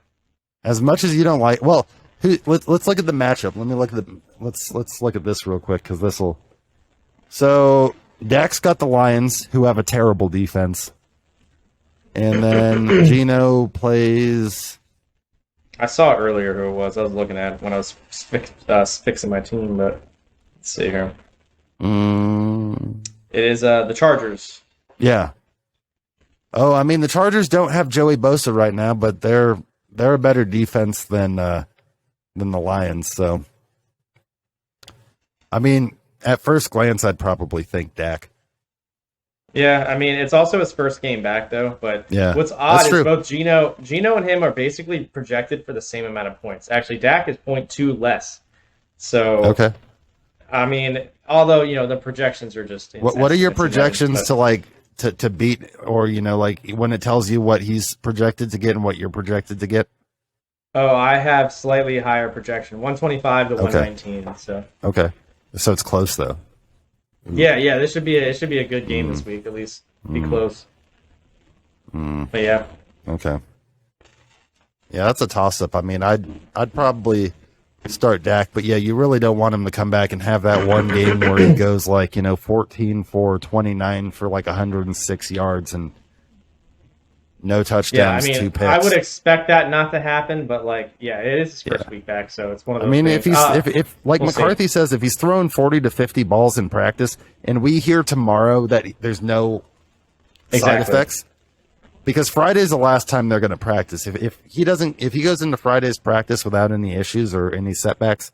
as much as you don't like, well, let's look at the matchup. Let me look at let's look at this real quick because this will. So Dak's got the Lions, who have a terrible defense, and then Geno plays. I saw earlier who it was. I was looking at it when I was fixing my team, but let's see here. It is the Chargers. Yeah. Oh, I mean the Chargers don't have Joey Bosa right now, but they're a better defense than the Lions. So, I mean, at first glance, I'd probably think Dak. Yeah, I mean it's also his first game back though. But Yeah, what's odd that's is true. both Geno and him are basically projected for the same amount of points. Actually, Dak is 0.2 less. So Okay. I mean, although the projections are just What are your estimates and projections everything, to beat, or like when it tells you what he's projected to get and what you're projected to get? Oh, I have slightly higher projection, 125 to Okay. 119. So Okay, so it's close though. yeah, this should be a good game this week at least. Be close. But yeah, Okay. Yeah, that's a toss-up. I mean, I'd probably start Dak, but yeah, you really don't want him to come back and have that one game where he goes like 14 for 29 for like 106 yards and no yeah. I touchdowns, 2 mean, picks. I would expect that not to happen, but it is his first week back, so it's one of I those. mean, things. if like we'll see. McCarthy says, if he's throwing 40 to 50 balls in practice, and we hear tomorrow that there's no side Exactly. effects, because Friday's the last time they're going to practice. If he goes into Friday's practice without any issues or any setbacks,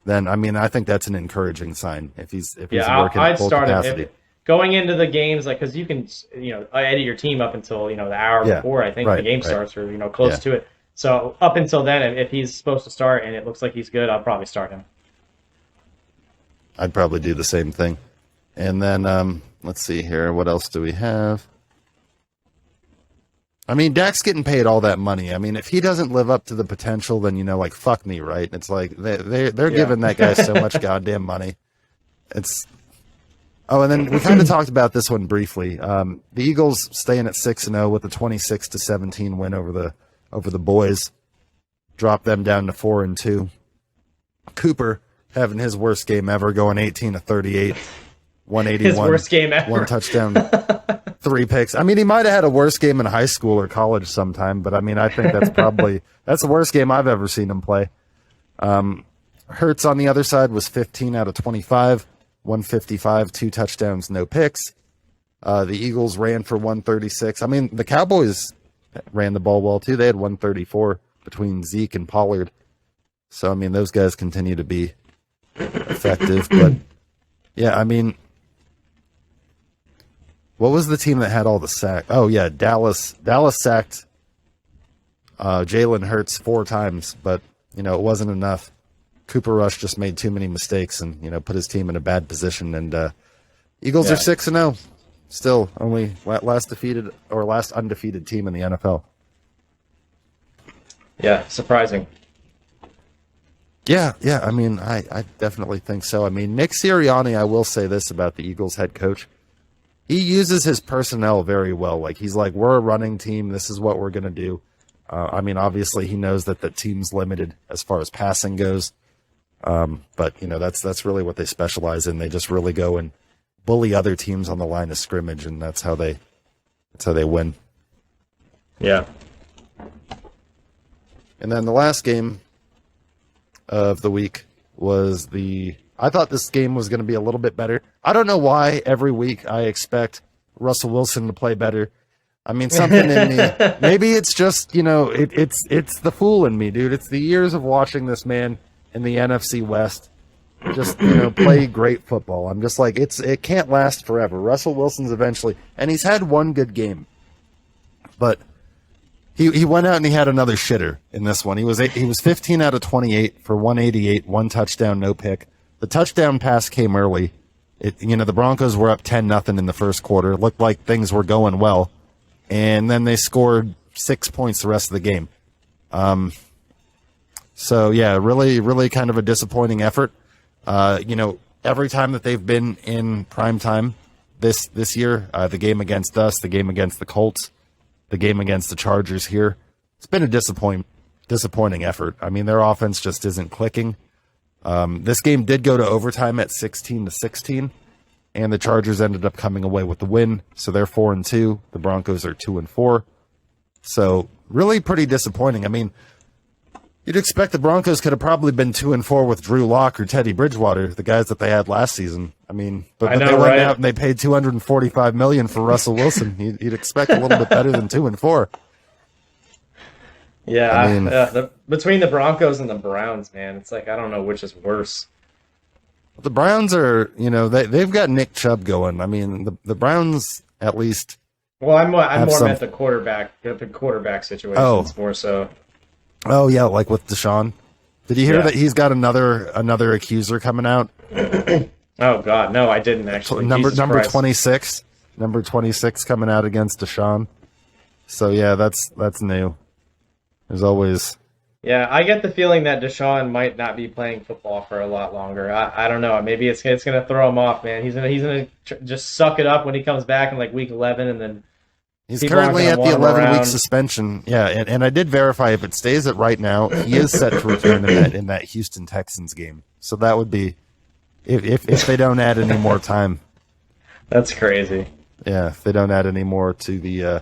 then I mean, I think that's an encouraging sign. If he's working I'd at full start capacity. him going into the games, because you can edit your team up until the hour Yeah, before I think right, the game right. starts or close Yeah. to it. So up until then, if he's supposed to start and it looks like he's good, I'll probably start him. I'd probably do the same thing. And then let's see here. What else do we have? I mean, Dak's getting paid all that money. I mean, if he doesn't live up to the potential, then fuck me, right? It's like they're giving that guy so much goddamn money. It's and then we kind of talked about this one briefly. The Eagles staying at 6-0 with a 26-17 win over the Boys. drop them down to 4-2. Cooper having his worst game ever, going 18 of 38, 181. His worst game ever. 1 touchdown, 3 picks. I mean, he might have had a worse game in high school or college sometime, but I mean, I think that's probably that's the worst game I've ever seen him play. Hurts on the other side was 15 out of 25, 155, 2 touchdowns, no picks. The Eagles ran for 136. I mean, the Cowboys ran the ball well too. They had 134 between Zeke and Pollard. So, I mean, those guys continue to be effective. But, yeah, I mean, what was the team that had all the sacks? Oh, yeah, Dallas. Dallas sacked Jalen Hurts 4 times, but, you know, it wasn't enough. Cooper Rush just made too many mistakes and, you know, put his team in a bad position. And Eagles are 6-0. Still only last undefeated team in the NFL. Yeah, surprising. Yeah. I mean, I definitely think so. I mean, Nick Sirianni, I will say this about the Eagles head coach. He uses his personnel very well. Like, he's like, we're a running team. This is what we're going to do. I mean, obviously, he knows that the team's limited as far as passing goes. But, you know, that's really what they specialize in. They just really go and bully other teams on the line of scrimmage, and that's how they win. Yeah. And then the last game of the week was I thought this game was going to be a little bit better. I don't know why every week I expect Russell Wilson to play better. I mean, something in me, maybe it's just, you know, it's the fool in me, dude. It's the years of watching this man in the NFC West just, you know, play great football. I'm just like, it can't last forever. Russell Wilson's eventually, and he's had one good game, but he went out and he had another shitter in this one. He was 15 out of 28 for 188, 1 touchdown, no pick. The touchdown pass came early. You know, the Broncos were up 10-0 in the first quarter. It looked like things were going well, and then they scored 6 points the rest of the game. So yeah, really, really kind of a disappointing effort. You know, every time that they've been in prime time this year, the game against us, the game against the Colts, the game against the Chargers here, it's been a disappointing effort. I mean, their offense just isn't clicking. This game did go to overtime at 16-16, and the Chargers ended up coming away with the win. So they're 4-2. The Broncos are 2-4. So really pretty disappointing. I mean, you'd expect the Broncos could have probably been 2-4 with Drew Lock or Teddy Bridgewater, the guys that they had last season. I mean, but they went out and they paid $245 million for Russell Wilson. You'd expect a little bit better than 2-4. Yeah, I mean, between the Broncos and the Browns, man, it's like I don't know which is worse. The Browns are, you know, they've got Nick Chubb going. I mean, the Browns at least. Well, I'm more at the quarterback situations more so. Oh yeah, like with Deshaun. Did you hear that he's got another accuser coming out? Oh God, no, I didn't actually. Number 26, number 26 coming out against Deshaun. So yeah, that's new. There's always. Yeah, I get the feeling that Deshaun might not be playing football for a lot longer. I don't know. Maybe it's gonna throw him off, man. He's gonna just suck it up when he comes back in like week 11, and then. He's currently at the 11-week suspension. Yeah, and I did verify if it stays at right now, he is set to return in that Houston Texans game. So that would be if they don't add any more time. That's crazy. Yeah, if they don't add any more to the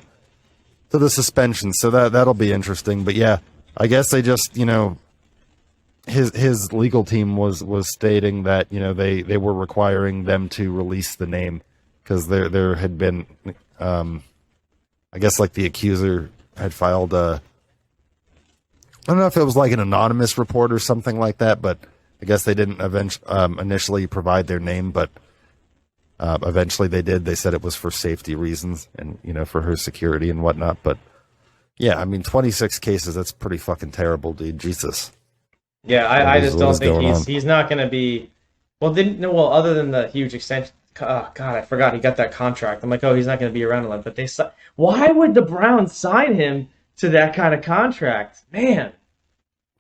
suspension. So that'll be interesting. But yeah, I guess they just, you know, his legal team was stating that, you know, they were requiring them to release the name because there had been I guess like the accuser had filed I don't know if it was like an anonymous report or something like that, but I guess they didn't initially provide their name, but eventually they did. They said it was for safety reasons and, you know, for her security and whatnot. But yeah, I mean, 26 cases, that's pretty fucking terrible, dude. Jesus. Yeah, I just don't think he's not going to be. Well, other than the huge extension. Oh, God, I forgot he got that contract. I'm like, oh, he's not going to be around a lot. But why would the Browns sign him to that kind of contract? Man.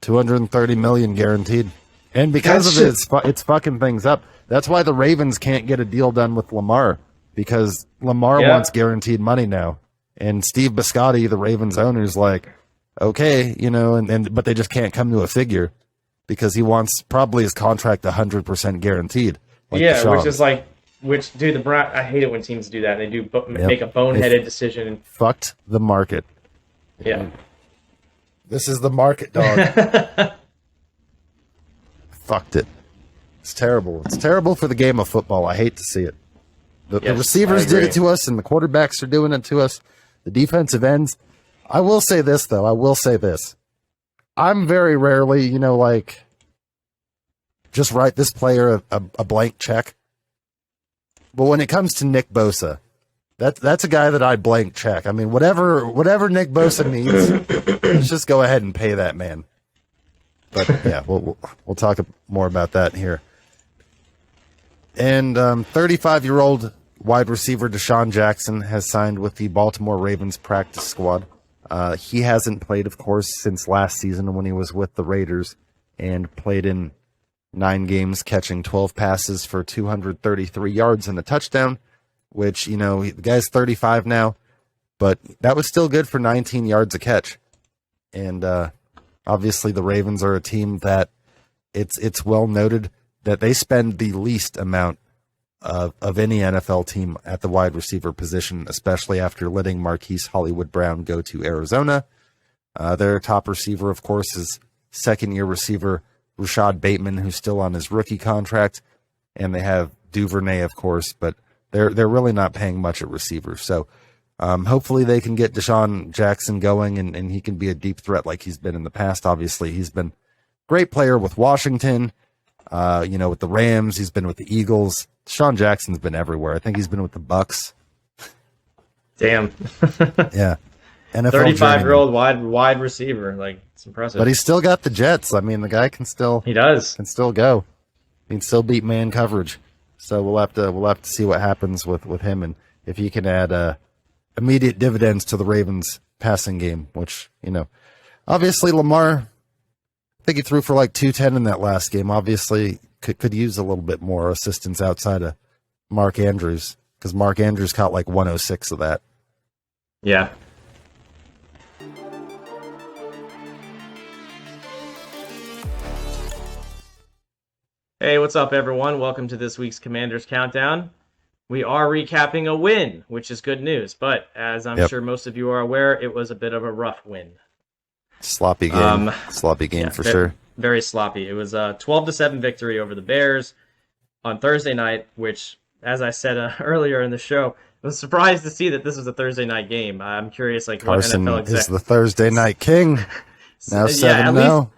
$230 million guaranteed. And because of it, it's fucking things up. That's why the Ravens can't get a deal done with Lamar, because Lamar wants guaranteed money now. And Steve Biscotti, the Ravens owner, is like, okay, but they just can't come to a figure because he wants probably his contract 100% guaranteed. Like Yeah, Deshaun's. which is like, dude, I hate it when teams do that. They make a boneheaded decision. Fucked the market. Yeah. This is the market, dog. Fucked it. It's terrible. It's terrible for the game of football. I hate to see it. The receivers did it to us, and the quarterbacks are doing it to us. The defensive ends. I will say this, though. I'm very rarely, just write this player a blank check. But when it comes to Nick Bosa, that's a guy that I blank check. I mean, whatever Nick Bosa needs, let's just go ahead and pay that man. But yeah, we'll talk more about that here. And 35-year-old wide receiver Deshaun Jackson has signed with the Baltimore Ravens practice squad. He hasn't played, of course, since last season when he was with the Raiders and played in 9 games, catching 12 passes for 233 yards and a touchdown, which, the guy's 35 now, but that was still good for 19 yards a catch. And obviously the Ravens are a team that it's well noted that they spend the least amount of any NFL team at the wide receiver position, especially after letting Marquise Hollywood Brown go to Arizona. Their top receiver, of course, is second-year receiver Rashad Bateman, who's still on his rookie contract, and they have Duvernay, of course, but they're really not paying much at receiver. So hopefully they can get Deshaun Jackson going, and he can be a deep threat like he's been in the past. Obviously, he's been a great player with Washington, with the Rams. He's been with the Eagles. Deshaun Jackson's been everywhere. I think he's been with the Bucks. Damn. Yeah. NFL 35-year-old wide receiver. Like, it's impressive. But he's still got the Jets. I mean, the guy can still go. He can still beat man coverage. So we'll have to see what happens with him and if he can add immediate dividends to the Ravens passing game, which, obviously Lamar, I think he threw for like 210 in that last game. Obviously could use a little bit more assistance outside of Mark Andrews, because Mark Andrews caught like 106 of that. Yeah. Hey, what's up, everyone? Welcome to this week's Commanders Countdown. We are recapping a win, which is good news, but as I'm sure most of you are aware, it was a bit of a rough win. Sloppy game. For sure. Very sloppy. It was a 12-7 victory over the Bears on Thursday night, which, as I said earlier in the show, I was surprised to see that this was a Thursday night game. I'm curious, like, Carson what NFL is the Thursday night king. Now 7-0.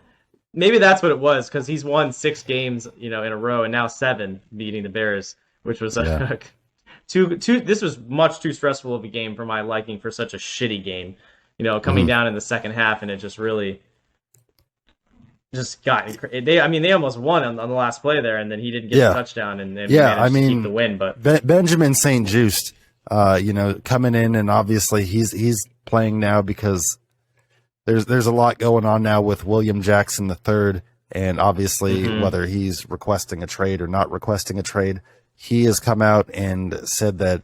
Maybe that's what it was, because he's won 6 games, in a row, and now 7 beating the Bears, which was this was much too stressful of a game for my liking for such a shitty game. Coming down in the second half, and it just really got. They almost won on the last play there, and then he didn't get the touchdown, and managed to keep the win. But Benjamin St-Juste, coming in, and obviously he's playing now because there's a lot going on now with William Jackson III, and obviously whether he's requesting a trade or not requesting a trade, he has come out and said that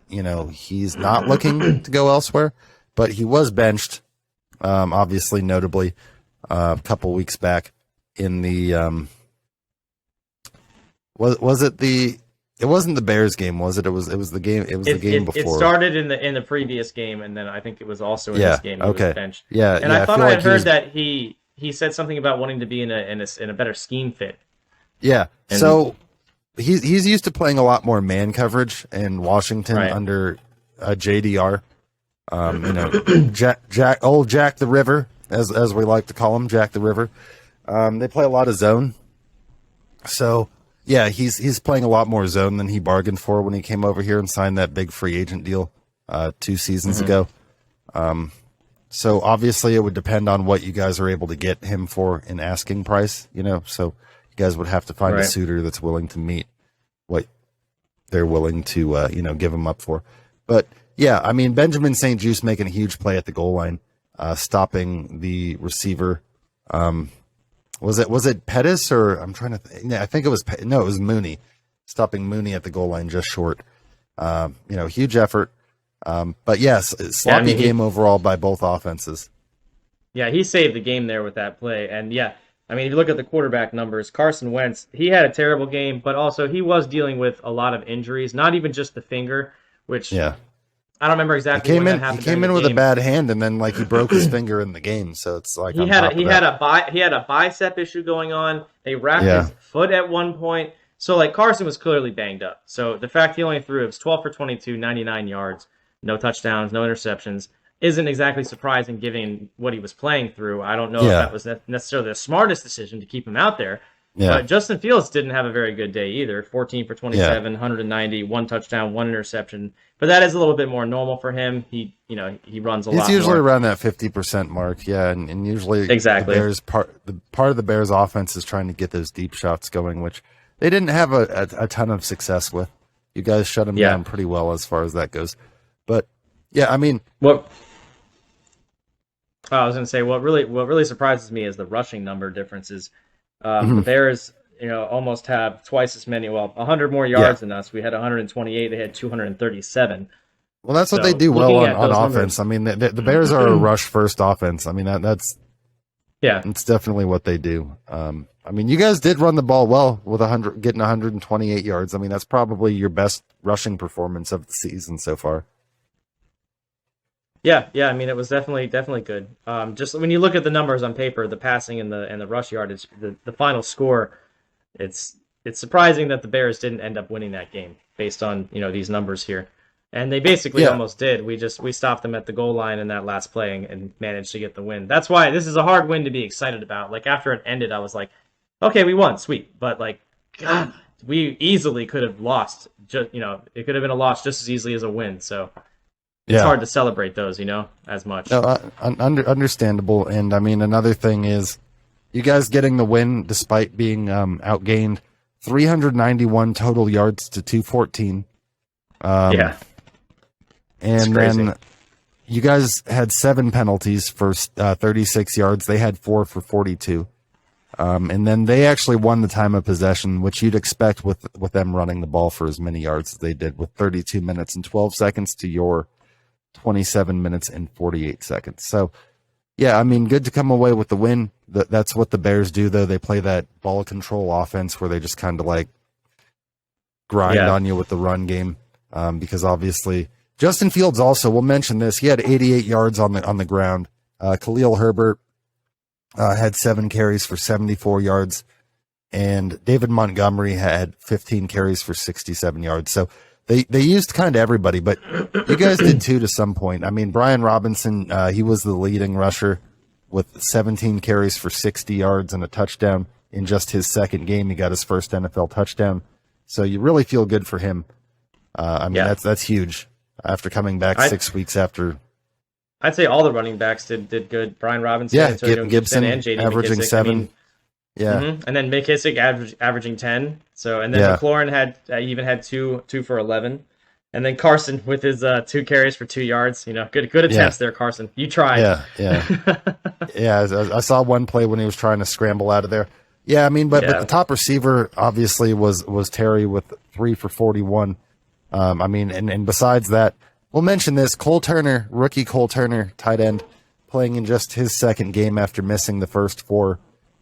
he's not looking to go elsewhere, but he was benched. Obviously, notably, a couple weeks back in the was it the? It wasn't the Bears game, was it? It was the game. It was the game before. It started in the previous game, and then I think it was also in this game. He was benched. Yeah, and I thought I had heard that he said something about wanting to be in a better scheme fit. Yeah, so he's used to playing a lot more man coverage in Washington under JDR. Jack the River, as we like to call him, Jack the River. They play a lot of zone. So yeah, he's playing a lot more zone than he bargained for when he came over here and signed that big free agent deal 2 seasons ago. So obviously it would depend on what you guys are able to get him for in asking price, so you guys would have to find a suitor that's willing to meet what they're willing to give him up for. But yeah, I mean, Benjamin St-Juste making a huge play at the goal line, stopping the receiver. Was it Pettis, or I'm trying to think. I think it was it was Mooney, stopping Mooney at the goal line just short. Huge effort. But yes, sloppy game overall by both offenses. Yeah, he saved the game there with that play. And yeah, I mean, if you look at the quarterback numbers, Carson Wentz, he had a terrible game, but also he was dealing with a lot of injuries, not even just the finger, which Yeah. I don't remember He exactly when came that in. He happened came during in the with a game. bad hand, and then like he broke his finger in the game. So it's like on top of that. He had a bicep issue going on. They wrapped Yeah. his foot at one point. So like Carson was clearly banged up. So the fact he only threw it was 12 for 22, 99 yards, no touchdowns, no interceptions isn't exactly surprising given what he was playing through. I don't know if Yeah. that was necessarily the smartest decision to keep him out there. Yeah. But Justin Fields didn't have a very good day either. 14 for 27, Yeah. 190, one touchdown, one interception. But that is a little bit more normal for him. He runs a lot He's usually more. around that 50% mark. Yeah, and usually Exactly. the Bears part of the Bears offense is trying to get those deep shots going, which they didn't have a ton of success with. You guys shut them Yeah. down pretty well as far as that goes. But yeah, I mean, What I was going to say, what really surprises me is the rushing number differences. The Bears, almost have twice as many. Well, 100 more yards than us. We had 128. They had 237. well, that's what So, they do well looking on at those offense. numbers- I mean, the Bears are a rush first offense. I mean, that's Yeah, it's definitely what they do. I mean, you guys did run the ball well with getting 128 yards. I mean, that's probably your best rushing performance of the season so far. yeah. I mean, it was definitely good. Just when you look at the numbers on paper, the passing and the rush yardage, the final score, it's surprising that the Bears didn't end up winning that game based on these numbers here. And they basically Yeah. almost did. We stopped them at the goal line in that last play and managed to get the win. That's why this is a hard win to be excited about. Like after it ended, I was like, okay, we won, sweet. But like, God, we easily could have lost. Just it could have been a loss just as easily as a win. So it's Yeah. hard to celebrate those, as much. No, understandable. And I mean, another thing is you guys getting the win despite being outgained 391 total yards to 214. Yeah, And crazy. then you guys had 7 penalties for 36 yards. They had 4 for 42. And then they actually won the time of possession, which you'd expect with them running the ball for as many yards as they did, with 32 minutes and 12 seconds to your 27 minutes and 48 seconds. So, yeah, I mean, good to come away with the win. That's what the Bears do, though. They play that ball control offense where they just kind of like grind Yeah. on you with the run game. Because obviously Justin Fields also, we'll mention this, he had 88 yards on the ground. Khalil Herbert had 7 carries for 74 yards, and David Montgomery had 15 carries for 67 yards. So they used kind of everybody, but you guys did too to some point. I mean, Brian Robinson, he was the leading rusher with 17 carries for 60 yards and a touchdown in just his second game. He got his first NFL touchdown. So you really feel good for him. I mean, Yeah. that's huge after coming back 6 weeks after. I'd say all the running backs did good. Brian Robinson, Yeah, Antonio Gibson and JD averaging McKissick. 7. I mean, Yeah. And then McKissick averaging 10. So and then Yeah. McLaurin had even had two for 11, and then Carson with his 2 carries for 2 yards. Good attempts there, Carson. You tried. Yeah. Yeah, I saw one play when he was trying to scramble out of there. Yeah, I mean, but Yeah. the top receiver obviously was Terry with 3 for 41. I mean, and besides that, we'll mention this: rookie Cole Turner, tight end, playing in just his second game after missing the first 4,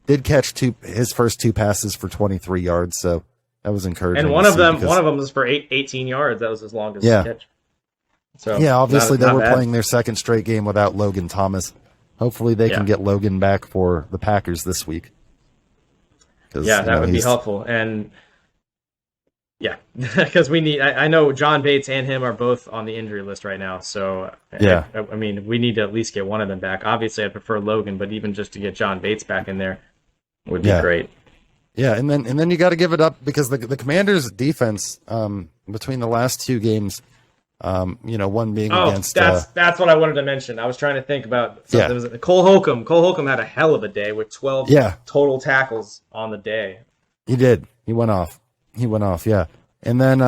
did catch his first 2 passes for 23 yards. So that was encouraging. And to one of see them because- was for 18 yards. That was his longest Yeah. catch. So Yeah, obviously not they were bad. playing their second straight game without Logan Thomas. Hopefully they can Yeah. get Logan back for the Packers this week. 'Cause, Yeah, you that know, would be he's- helpful. And yeah, because we need. I know John Bates and him are both on the injury list right now. So Yeah. I mean, we need to at least get one of them back. Obviously, I prefer Logan, but even just to get John Bates back in there would be Yeah. great. Yeah, and then you got to give it up because the Commanders' defense between the last 2 games, one being Oh, against that's what I wanted to mention. I was trying to think about. So Yeah. there was Cole Holcomb. Cole Holcomb had a hell of a day with 12 Yeah. total tackles on the day. He did. He went off. Yeah. And then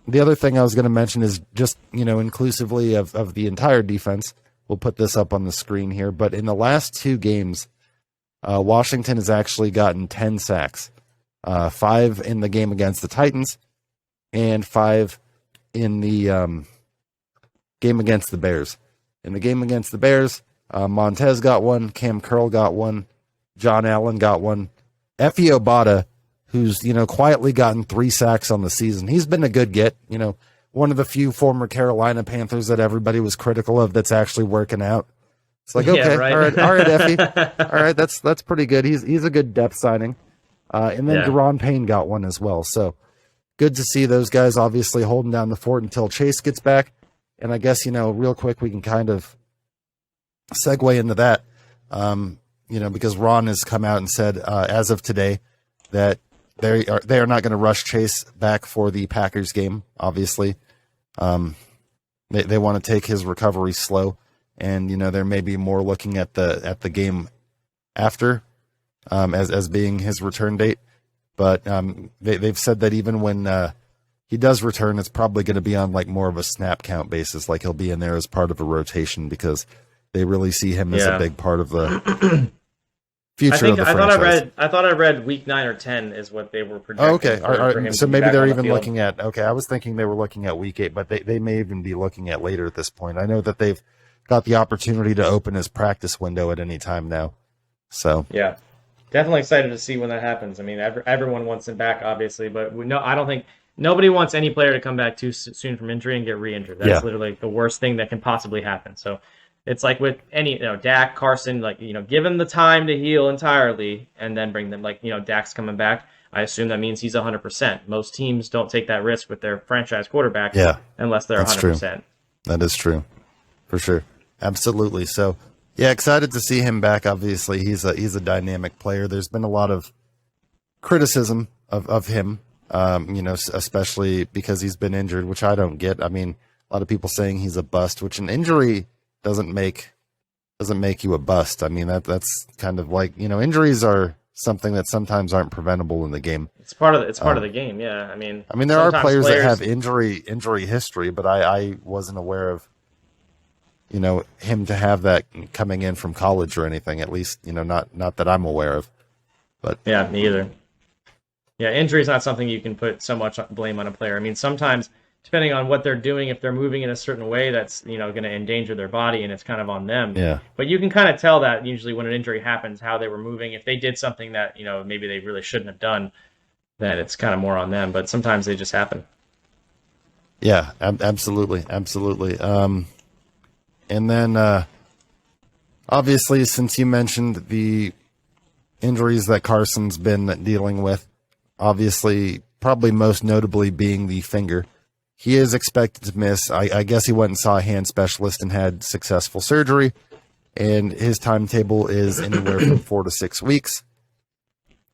the other thing I was going to mention is just, inclusively of the entire defense. We'll put this up on the screen here. But in the last 2 games, Washington has actually gotten 10 sacks. 5 in the game against the Titans and 5 in the game against the Bears. In the game against the Bears, Montez got one. Cam Curl got one. John Allen got one. Effie Obata, who's, quietly gotten 3 sacks on the season. He's been a good get, one of the few former Carolina Panthers that everybody was critical of that's actually working out. It's like, okay, right. all right, Effie. All right, that's pretty good. He's a good depth signing. And then Deron Payne got one as well. So good to see those guys obviously holding down the fort until Chase gets back. And I guess, real quick, we can kind of segue into that, because Ron has come out and said, as of today, that they are not going to rush Chase back for the Packers game. Obviously, they want to take his recovery slow, and there may be more looking at the game after, as being his return date. But they've said that even when he does return, it's probably going to be on like more of a snap count basis, like he'll be in there as part of a rotation because they really see him as a big part of the future of the franchise. I thought I read week 9 or 10 is what they were projecting. Oh, okay. For him so to be maybe back they're on the even field. looking at. Okay, I was thinking they were looking at week 8, but they may even be looking at later at this point. I know that they've got the opportunity to open his practice window at any time now. So yeah, definitely excited to see when that happens. I mean, everyone wants him back, obviously, but I don't think nobody wants any player to come back too soon from injury and get re-injured. That's literally the worst thing that can possibly happen. So it's like with any, Dak, Carson, like, give him the time to heal entirely and then bring them, like, Dak's coming back. I assume that means he's 100%. Most teams don't take that risk with their franchise quarterback unless they're 100%. True. That is true. For sure. Absolutely. So, yeah, excited to see him back. Obviously, he's a dynamic player. There's been a lot of criticism of him, especially because he's been injured, which I don't get. I mean, a lot of people saying he's a bust, which an injury doesn't make you a bust. I mean, that's kind of like, injuries are something that sometimes aren't preventable in the game. It's part of the game. Yeah. I mean, there are players that have injury history, but I wasn't aware of, him to have that coming in from college or anything, at least, not that I'm aware of, but yeah, me either. Yeah. Injury is not something you can put so much blame on a player. I mean, sometimes, depending on what they're doing, if they're moving in a certain way that's, going to endanger their body and it's kind of on them. Yeah. But you can kind of tell that usually when an injury happens, how they were moving. If they did something that, maybe they really shouldn't have done, then it's kind of more on them. But sometimes they just happen. Yeah, absolutely. Absolutely. And then, obviously, since you mentioned the injuries that Carson's been dealing with, obviously, probably most notably being the finger, he is expected to miss. I guess he went and saw a hand specialist and had successful surgery, and his timetable is anywhere from 4 to 6 weeks.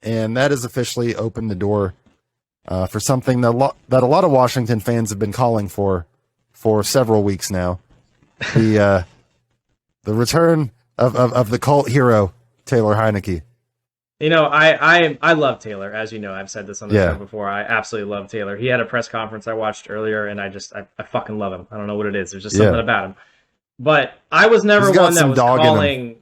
And that has officially opened the door for something that a lot of Washington fans have been calling for several weeks now. The return of the cult hero, Taylor Heineke. I love Taylor, as you know. I've said this on the show before. I absolutely love Taylor. He had a press conference I watched earlier, and I fucking love him. I don't know what it is. There's just something about him. But I was never one that was calling.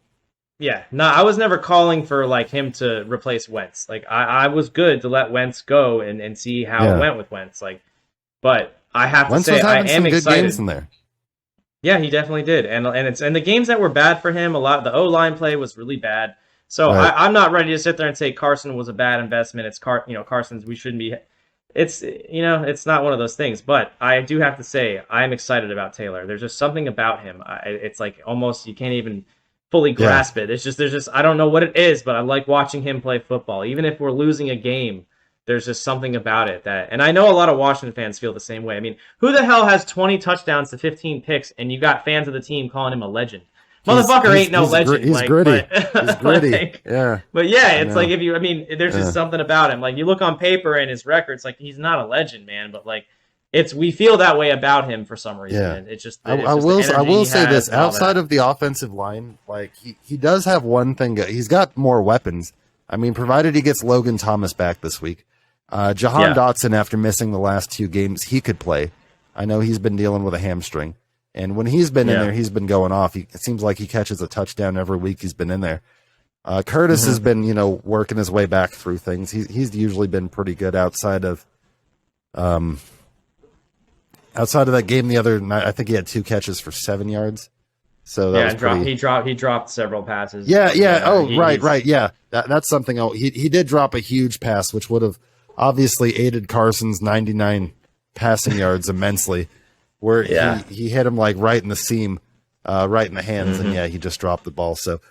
Yeah, no, I was never calling for like him to replace Wentz. Like I was good to let Wentz go and see how it went with Wentz. Like, but I have Wentz to say, I am some excited. Good games in there. Yeah, he definitely did, and the games that were bad for him, the O-line play was really bad. So right. I'm not ready to sit there and say Carson was a bad investment. It's Carson's. We shouldn't be. It's it's not one of those things. But I do have to say I'm excited about Taylor. There's just something about him. It's like almost you can't even fully grasp it. There's just I don't know what it is, but I like watching him play football. Even if we're losing a game, there's just something about it and I know a lot of Washington fans feel the same way. I mean, who the hell has 20 touchdowns to 15 picks, and you got fans of the team calling him a legend? Motherfucker ain't no legend. He's gritty. He's gritty. Yeah. But yeah, it's like there's just something about him. Like you look on paper and his records, like he's not a legend, man. But like we feel that way about him for some reason. Yeah. And it's just. I will say this: outside of the offensive line, like he does have one thing. He's got more weapons. I mean, provided he gets Logan Thomas back this week, Jahan Dotson, after missing the last 2 games, he could play. I know he's been dealing with a hamstring. And when he's been in there, he's been going off. It seems like he catches a touchdown every week he's been in there. Curtis has been, working his way back through things. He's usually been pretty good outside of that game the other night. I think he had 2 catches for 7 yards. So that was pretty. He dropped several passes. Yeah, yeah. And, Right. Yeah, that's something. Oh, he did drop a huge pass, which would have obviously aided Carson's 99 passing yards immensely. Where he hit him like right in the seam, right in the hands, and he just dropped the ball. So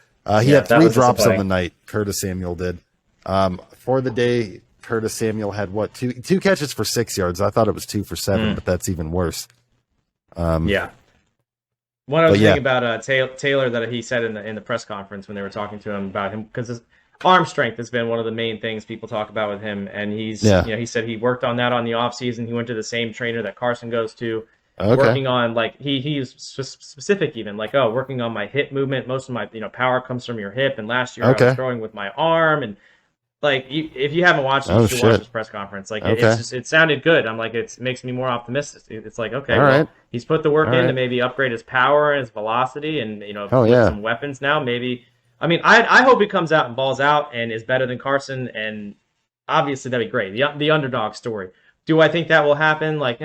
he had 3 drops on the night. Curtis Samuel did. For the day, Curtis Samuel had what two catches for 6 yards. I thought it was 2 for 7, but that's even worse. One other thing about Taylor that he said in the press conference when they were talking to him about him, because his arm strength has been one of the main things people talk about with him, and he said he worked on that on the off season. He went to the same trainer that Carson goes to, working on like he's specific even like working on my hip movement. Most of my power comes from your hip, and last year I was throwing with my arm and. Like if you haven't watched it, you should watch this press conference. Like it sounded good. I'm like it makes me more optimistic. It's like okay, he's put the work in to maybe upgrade his power and his velocity, and some weapons now. Maybe I hope he comes out and balls out and is better than Carson, and obviously that'd be great. The underdog story. Do I think that will happen? Like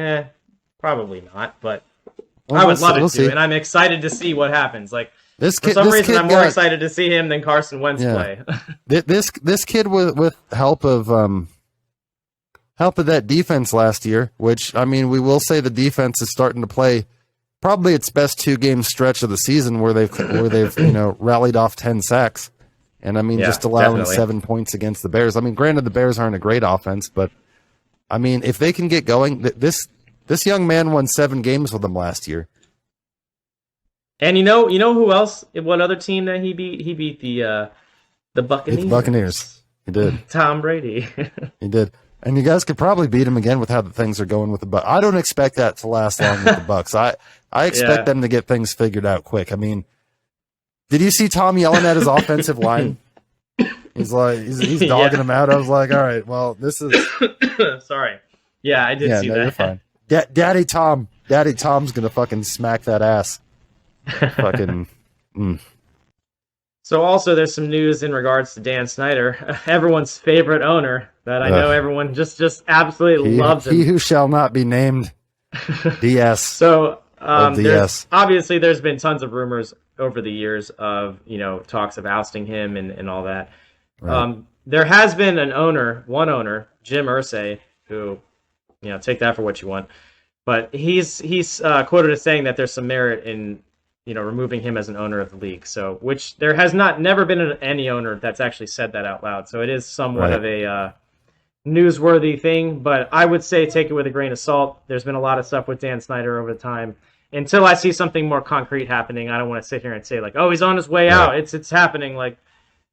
probably not, but I would love it to, and I'm excited to see what happens. Like. For some reason, I'm more excited to see him than Carson Wentz play. this kid with help of that defense last year, which we will say the defense is starting to play probably its best 2-game stretch of the season, where they've rallied off 10 sacks, and just allowing 7 points against the Bears. Granted, the Bears aren't a great offense, but if they can get going, this young man won 7 games with them last year. And you know who else? What other team that he beat? He beat the Buccaneers. The Buccaneers. He did. Tom Brady. He did. And you guys could probably beat him again with how the things are going with the Bucs. I don't expect that to last long with the Bucs. I expect them to get things figured out quick. Did you see Tom yelling at his offensive line? He's like he's dogging him out. I was like, all right, well, this is. Sorry. Yeah, I did see that. You're fine. Daddy Tom's gonna fucking smack that ass. Fucking. So also there's some news in regards to Dan Snyder, everyone's favorite owner that I know everyone just absolutely loves him. He who shall not be named. DS. So obviously there's been tons of rumors over the years of talks of ousting him and all that. Right. There has been one owner, Jim Irsay, who take that for what you want, but he's quoted as saying that there's some merit in removing him as an owner of the league. So, which there has never been any owner that's actually said that out loud. So it is somewhat of a newsworthy thing, but I would say take it with a grain of salt. There's been a lot of stuff with Dan Snyder over the time. Until I see something more concrete happening, I don't want to sit here and say like, oh, he's on his way out. It's happening. Like,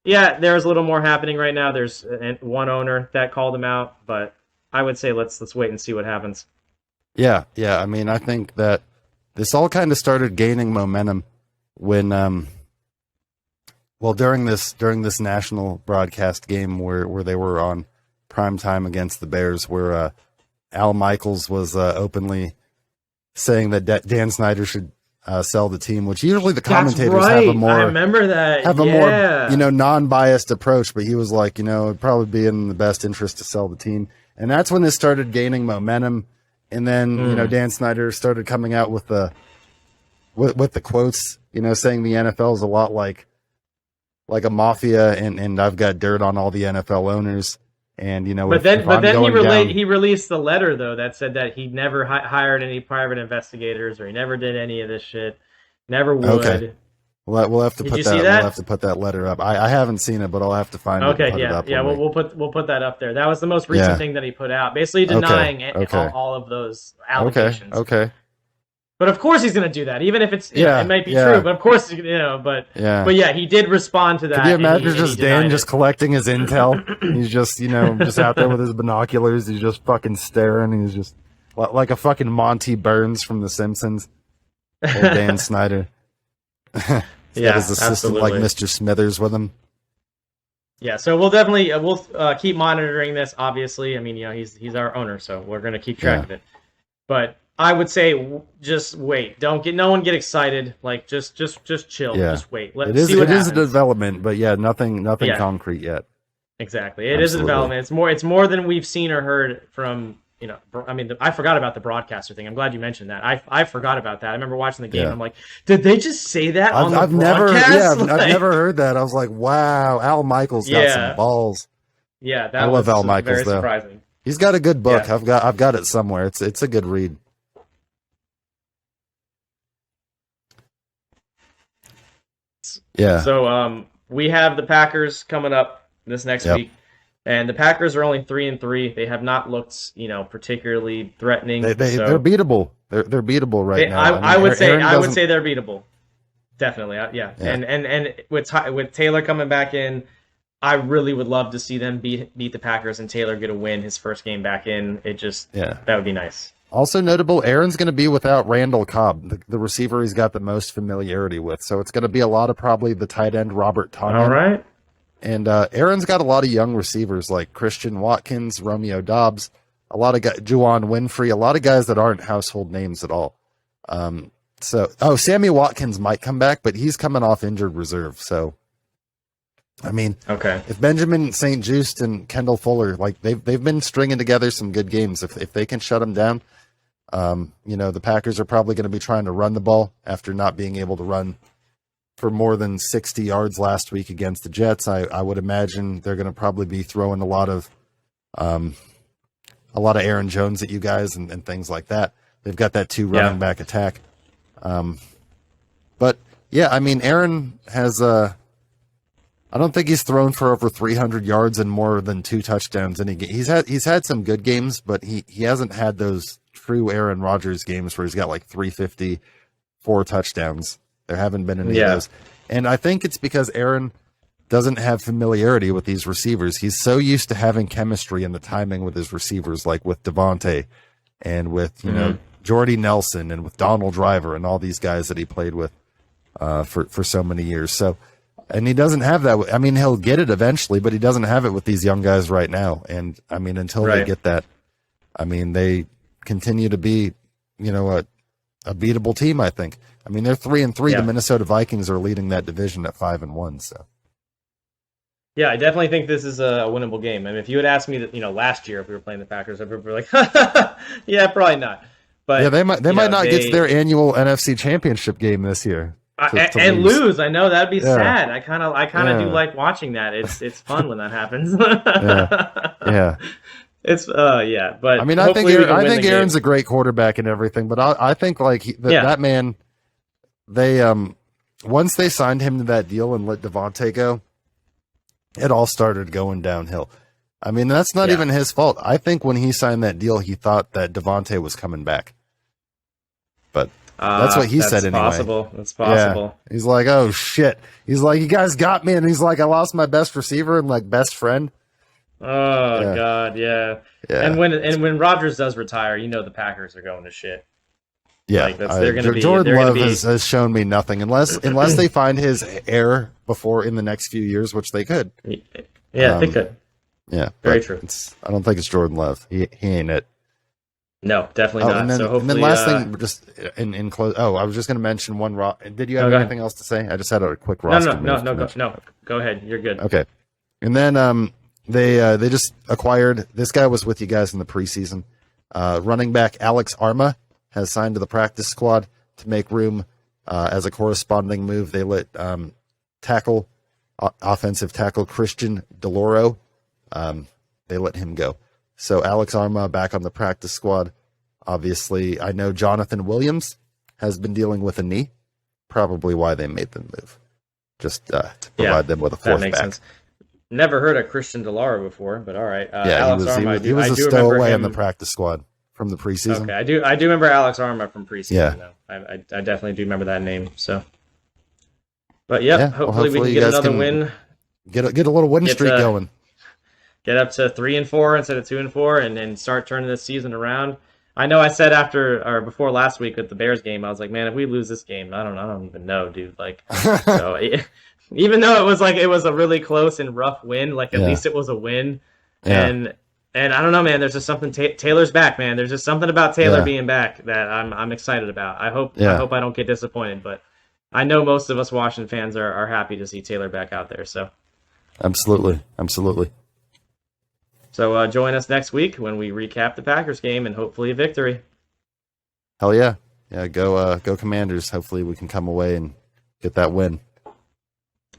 yeah, there's a little more happening right now. There's one owner that called him out, but I would say let's wait and see what happens. Yeah. I think that this all kind of started gaining momentum when, during this national broadcast game where they were on prime time against the Bears, where Al Michaels was openly saying that Dan Snyder should sell the team, which usually the commentators have a more, I remember that. Have a more, non-biased approach, but he was like, it'd probably be in the best interest to sell the team. And that's when this started gaining momentum. And then, Dan Snyder started coming out with the quotes, saying the NFL is a lot like a mafia, and I've got dirt on all the NFL owners. And but then he released the letter though that said that he never hired any private investigators, or he never did any of this shit, never would. Okay. We'll have to put that. We'll have to put that letter up. I haven't seen it, but I'll have to find it. Okay, yeah. We'll put that up there. That was the most recent thing that he put out, basically denying all of those allegations. Okay. But of course he's going to do that, even if it might be true. But of course, but yeah, he did respond to that. Can you imagine Dan just collecting his intel? He's just just out there with his binoculars. He's just fucking staring. He's just like a fucking Monty Burns from The Simpsons. Old Dan Snyder. He's got his assistant like Mr. Smithers with him. Yeah, so we'll definitely keep monitoring this. Obviously, he's our owner, so we're going to keep track of it. But I would say just wait. No one get excited. Like just chill. Yeah. Just wait. Let's see what happens. It is a development, but nothing concrete yet. Exactly. It is a development. It's more than we've seen or heard from I mean, I forgot about the broadcaster thing. I'm glad you mentioned that. I forgot about that. I remember watching the game. Yeah. I'm like, did they just say that on the I've never, broadcast? I've never heard that. I was like, wow, Al Michaels got some Yeah. balls. Yeah, that I love was Al Michaels very though. surprising. He's got a good book. Yeah. I've got it somewhere. It's a good read. Yeah. So we have the Packers coming up this next Yep. week, and the Packers are only 3-3. They have not looked, particularly threatening. They're so beatable. They're beatable right now. I would say Aaron I would doesn't- say they're beatable. Definitely, yeah. Yeah. And with Taylor coming back in, I really would love to see them beat the Packers and Taylor get a win his first game back in. That would be nice. Also notable, Aaron's going to be without Randall Cobb, the receiver he's got the most familiarity with. So it's going to be a lot of probably the tight end Robert Tonyan. All right. And Aaron's got a lot of young receivers like Christian Watkins, Romeo Dobbs, a lot of guys, Juwan Winfrey, a lot of guys that aren't household names at all. Sammy Watkins might come back, but he's coming off injured reserve. So, I mean, Okay. if Benjamin St. Juste and Kendall Fuller, like they've been stringing together some good games. If they can shut them down, the Packers are probably going to be trying to run the ball after not being able to run for more than 60 yards last week against the Jets. I would imagine they're going to probably be throwing a lot of Aaron Jones at you guys and things like that. They've got that 2 running back attack. But yeah, I mean, Aaron has I don't think he's thrown for over 300 yards and more than 2 touchdowns in a game. He's had some good games, but he hasn't had those true Aaron Rodgers games where he's got like 350, 4 touchdowns. There haven't been any of those. And I think it's because Aaron doesn't have familiarity with these receivers. He's so used to having chemistry and the timing with his receivers, like with Devontae and with, Jordy Nelson and with Donald Driver and all these guys that he played with for so many years. So, and he doesn't have that. I mean, he'll get it eventually, but he doesn't have it with these young guys right now. And I mean, until they get that, I mean, they continue to be, a beatable team, I think. I mean, they're 3-3. Yeah. The Minnesota Vikings are leading that division at 5-1. So, Yeah, I definitely think this is a winnable game. I mean, if you had asked me that, last year if we were playing the Packers, I'd be like, yeah, probably not. But yeah, they might not get to their annual NFC Championship game this year. To lose. I know that'd be Yeah. sad. I kind of do Yeah. like watching that. It's fun when that happens. Yeah. It's but I mean, I think Aaron's a great quarterback and everything, but I think like that man, they once they signed him to that deal and let Devontae go, it all started going downhill. I mean, that's not even his fault. I think when he signed that deal, he thought that Devontae was coming back. But that's what he said anyway. That's possible. Yeah. He's like, oh shit. He's like, you guys got me, and he's like, I lost my best receiver and like best friend. Oh Yeah. God, yeah. Yeah. And when Rodgers does retire, the Packers are going to shit. Yeah, Like, they're gonna be- Jordan they're gonna Love be- has shown me nothing unless they find his heir before in the next few years, which they could. Yeah, they could. Yeah, Very but true. I don't think it's Jordan Love. He ain't it. No, definitely not. And then, So hopefully, and then last thing, just in close. Oh, I was just going to mention one. Did you have go ahead. anything else to say? I just had a quick no, roster. go ahead. You're good. Okay, and then they just acquired this guy was with you guys in the preseason. Running back Alex Arma has signed to the practice squad to make room as a corresponding move. They let offensive tackle Christian DeLauro. They let him go. So Alex Arma back on the practice squad. Obviously, I know Jonathan Williams has been dealing with a knee. Probably why they made the move. Just to provide them with a That fourth makes back. sense. Never heard of Christian DeLauro before, but all right. Yeah, Alex he Arma, was a stowaway on the practice squad from the preseason. Okay, I do remember Alex Arma from preseason. Yeah. Though. I definitely do remember that name. So, but yep, Yeah, hopefully we hopefully can you get guys another can win. Get a little win Get, streak going. Get up to 3-4 instead of 2-4, and then start turning this season around. I know I said before last week with the Bears game, I was like, man, if we lose this game, I don't even know, dude. Like, so even though it was a really close and rough win, like at least it was a win. Yeah. And I don't know, man. There's just something. Taylor's back, man. There's just something about Taylor being back that I'm excited about. I hope I don't get disappointed, but I know most of us Washington fans are happy to see Taylor back out there. So Absolutely. So join us next week when we recap the Packers game and hopefully a victory. Hell yeah. Yeah, go Commanders. Hopefully we can come away and get that win.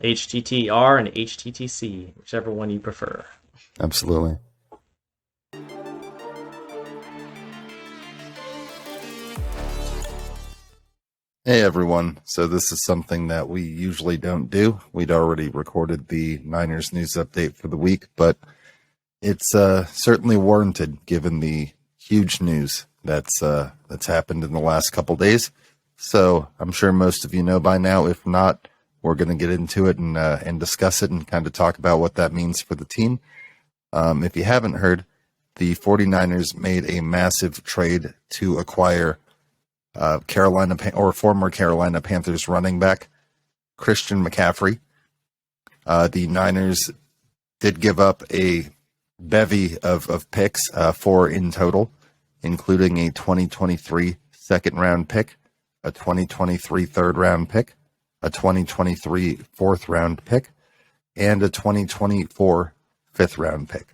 HTTR and HTTC, whichever one you prefer. Absolutely. Hey everyone. So this is something that we usually don't do. We'd already recorded the Niners news update for the week, but it's certainly warranted given the huge news that's happened in the last couple days. So I'm sure most of you know by now. If not, we're going to get into it and discuss it and kind of talk about what that means for the team. If you haven't heard, the 49ers made a massive trade to acquire former Carolina Panthers running back Christian McCaffrey. The Niners did give up a bevy of picks, 4 in total, including a 2023 second round pick, a 2023 third round pick, a 2023 fourth round pick, and a 2024 fifth round pick.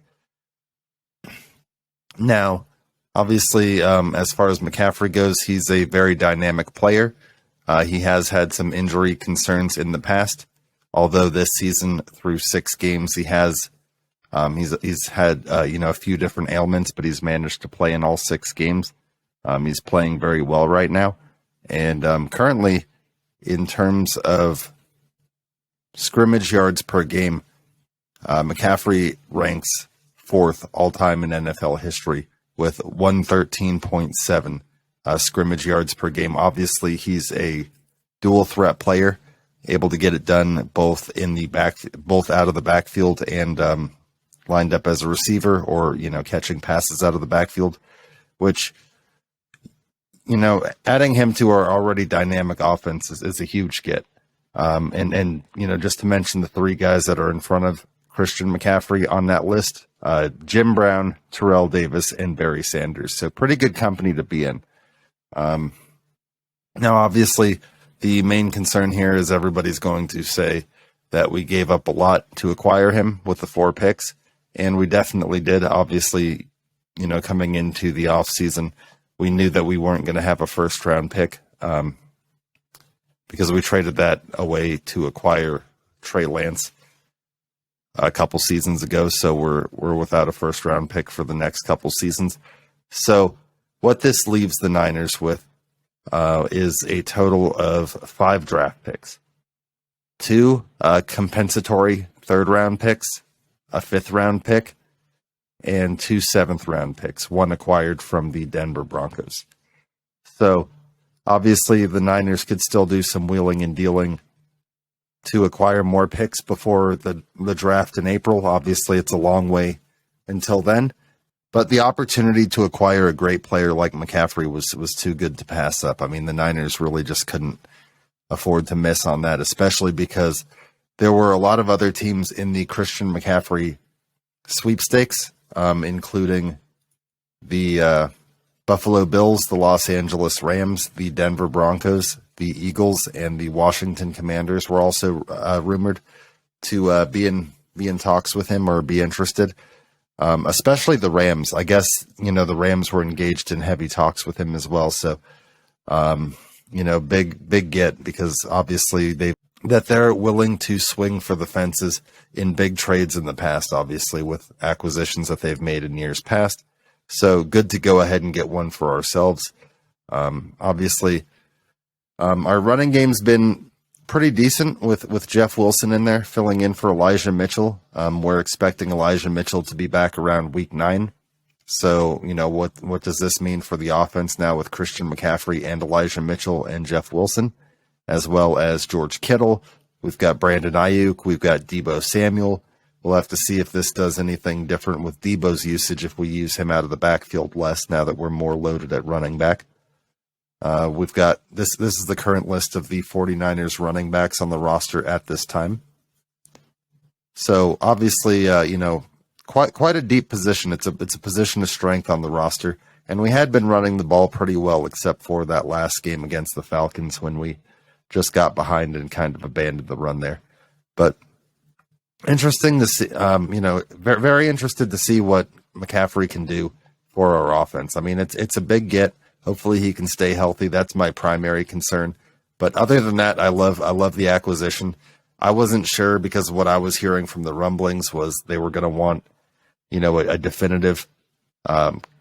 Now, obviously, as far as McCaffrey goes, he's a very dynamic player. He has had some injury concerns in the past, although this season through 6 games, he's had a few different ailments, but he's managed to play in all 6 games. He's playing very well right now, and currently, in terms of scrimmage yards per game, McCaffrey ranks 4th all time in NFL history with 113.7 scrimmage yards per game. Obviously, he's a dual threat player, able to get it done both out of the backfield and lined up as a receiver, or catching passes out of the backfield, which adding him to our already dynamic offense is a huge get. And just to mention the 3 guys that are in front of Christian McCaffrey on that list, Jim Brown, Terrell Davis, and Barry Sanders. So pretty good company to be in. Now, obviously, the main concern here is everybody's going to say that we gave up a lot to acquire him with the 4 picks, and we definitely did. Obviously, coming into the offseason, we knew that we weren't going to have a first-round pick because we traded that away to acquire Trey Lance a couple seasons ago, so we're without a first round pick for the next couple seasons. So what this leaves the Niners with is a total of 5 draft picks, 2 compensatory third round picks, a 5th round pick, and 2 7th round picks, 1 acquired from the Denver Broncos. So obviously the Niners could still do some wheeling and dealing to acquire more picks before the draft in April. Obviously, it's a long way until then, but the opportunity to acquire a great player like McCaffrey was too good to pass up. I mean, the Niners really just couldn't afford to miss on that, especially because there were a lot of other teams in the Christian McCaffrey sweepstakes, including the Buffalo Bills, the Los Angeles Rams, the Denver Broncos, the Eagles, and the Washington Commanders were also rumored to be in talks with him or be interested. Especially the Rams. I guess, the Rams were engaged in heavy talks with him as well. So, big get, because obviously they're willing to swing for the fences in big trades in the past, obviously with acquisitions that they've made in years past. So good to go ahead and get one for ourselves. Obviously, our running game's been pretty decent with Jeff Wilson in there, filling in for Elijah Mitchell. We're expecting Elijah Mitchell to be back around week 9. So, what does this mean for the offense now with Christian McCaffrey and Elijah Mitchell and Jeff Wilson, as well as George Kittle? We've got Brandon Ayuk. We've got Deebo Samuel. We'll have to see if this does anything different with Deebo's usage if we use him out of the backfield less now that we're more loaded at running back. We've got this is the current list of the 49ers running backs on the roster at this time. So obviously, quite a deep position. It's a position of strength on the roster, and we had been running the ball pretty well, except for that last game against the Falcons when we just got behind and kind of abandoned the run there. But interesting to see. Very, very interested to see what McCaffrey can do for our offense. I mean, it's a big get. Hopefully, he can stay healthy. That's my primary concern. But other than that, I love the acquisition. I wasn't sure because what I was hearing from the rumblings was they were going to want, a definitive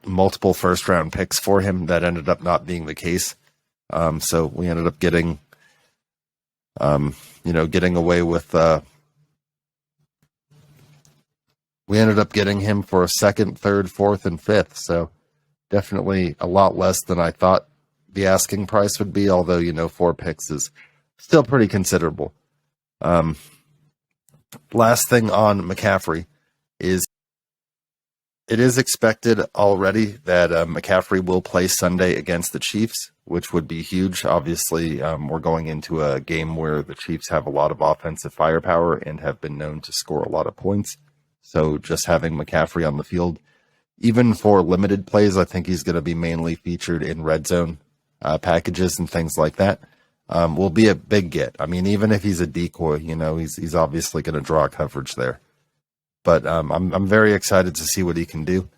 multiple first round picks for him. That ended up not being the case. So we ended up getting away with. We ended up getting him for a second, third, fourth, and fifth. So definitely a lot less than I thought the asking price would be. Although 4 picks is still pretty considerable. Last thing on McCaffrey is it is expected already that McCaffrey will play Sunday against the Chiefs, which would be huge. Obviously, we're going into a game where the Chiefs have a lot of offensive firepower and have been known to score a lot of points. So just having McCaffrey on the field, even for limited plays, I think he's going to be mainly featured in red zone packages and things like that. Will be a big get. I mean, even if he's a decoy, he's obviously going to draw coverage there. But I'm very excited to see what he can do.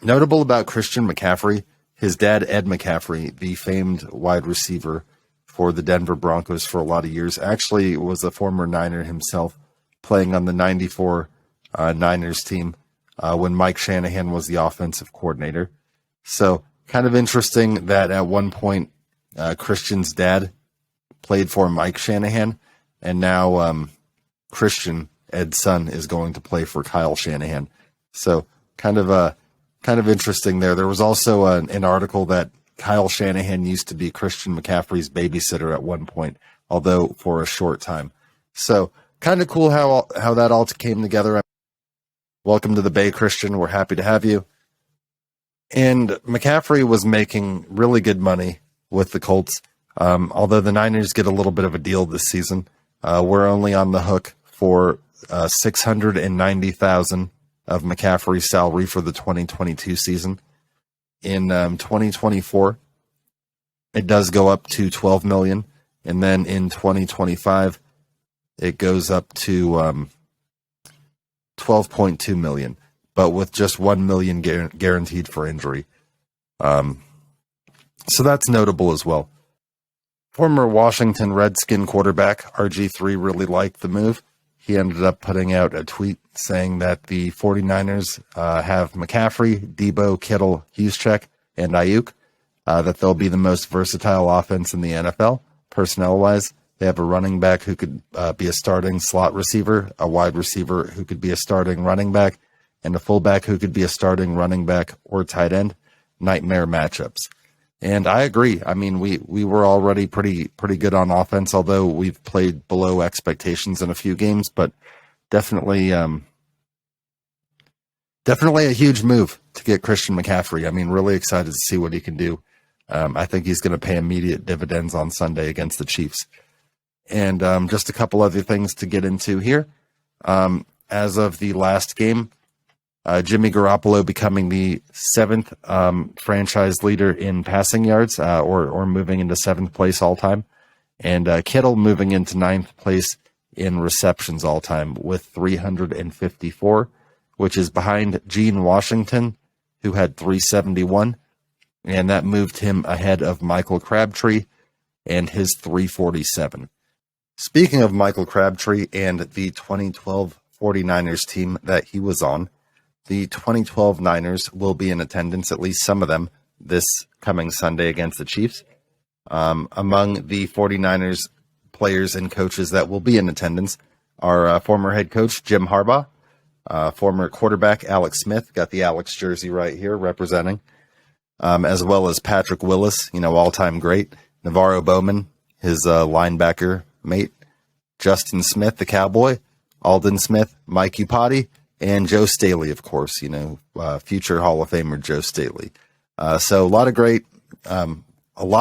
Notable about Christian McCaffrey, his dad, Ed McCaffrey, the famed wide receiver for the Denver Broncos for a lot of years, actually was a former Niner himself, playing on the 94 Niners team when Mike Shanahan was the offensive coordinator. So kind of interesting that at one point Christian's dad played for Mike Shanahan, and now Christian, Ed's son, is going to play for Kyle Shanahan. So kind of interesting there. There was also an article that Kyle Shanahan used to be Christian McCaffrey's babysitter at one point, although for a short time. So kind of cool how that all came together. Welcome to the Bay, Christian. We're happy to have you. And McCaffrey was making really good money with the Colts. Although the Niners get a little bit of a deal this season, we're only on the hook for $690,000 of McCaffrey's salary for the 2022 season. In 2024, it does go up to $12 million, and then in 2025, it goes up to $12.2 million, but with just $1 million guaranteed for injury. So that's notable as well. Former Washington Redskin quarterback RG3 really liked the move. He ended up putting out a tweet saying that the 49ers have McCaffrey, Debo, Kittle, Juszczyk, and Ayuk, that they'll be the most versatile offense in the NFL, personnel-wise. They have a running back who could be a starting slot receiver, a wide receiver who could be a starting running back, and a fullback who could be a starting running back or tight end. Nightmare matchups. And I agree. I mean, we were already pretty good on offense, although we've played below expectations in a few games, but definitely a huge move to get Christian McCaffrey. I mean, really excited to see what he can do. I think he's going to pay immediate dividends on Sunday against the Chiefs. And just a couple other things to get into here. As of the last game, Jimmy Garoppolo becoming the 7th franchise leader in passing yards, or moving into 7th place all time. And Kittle moving into 9th place in receptions all time with 354, which is behind Gene Washington, who had 371. And that moved him ahead of Michael Crabtree and his 347. Speaking of Michael Crabtree and the 2012 49ers team that he was on, the 2012 Niners will be in attendance, at least some of them, this coming Sunday against the Chiefs. Among the 49ers players and coaches that will be in attendance are former head coach Jim Harbaugh, former quarterback Alex Smith, got the Alex jersey right here representing, as well as Patrick Willis, all-time great, Navarro Bowman, his linebacker mate, Justin Smith, the Cowboy, Aldon Smith, Mike Upati, and Joe Staley, of course, future Hall of Famer Joe Staley. So a lot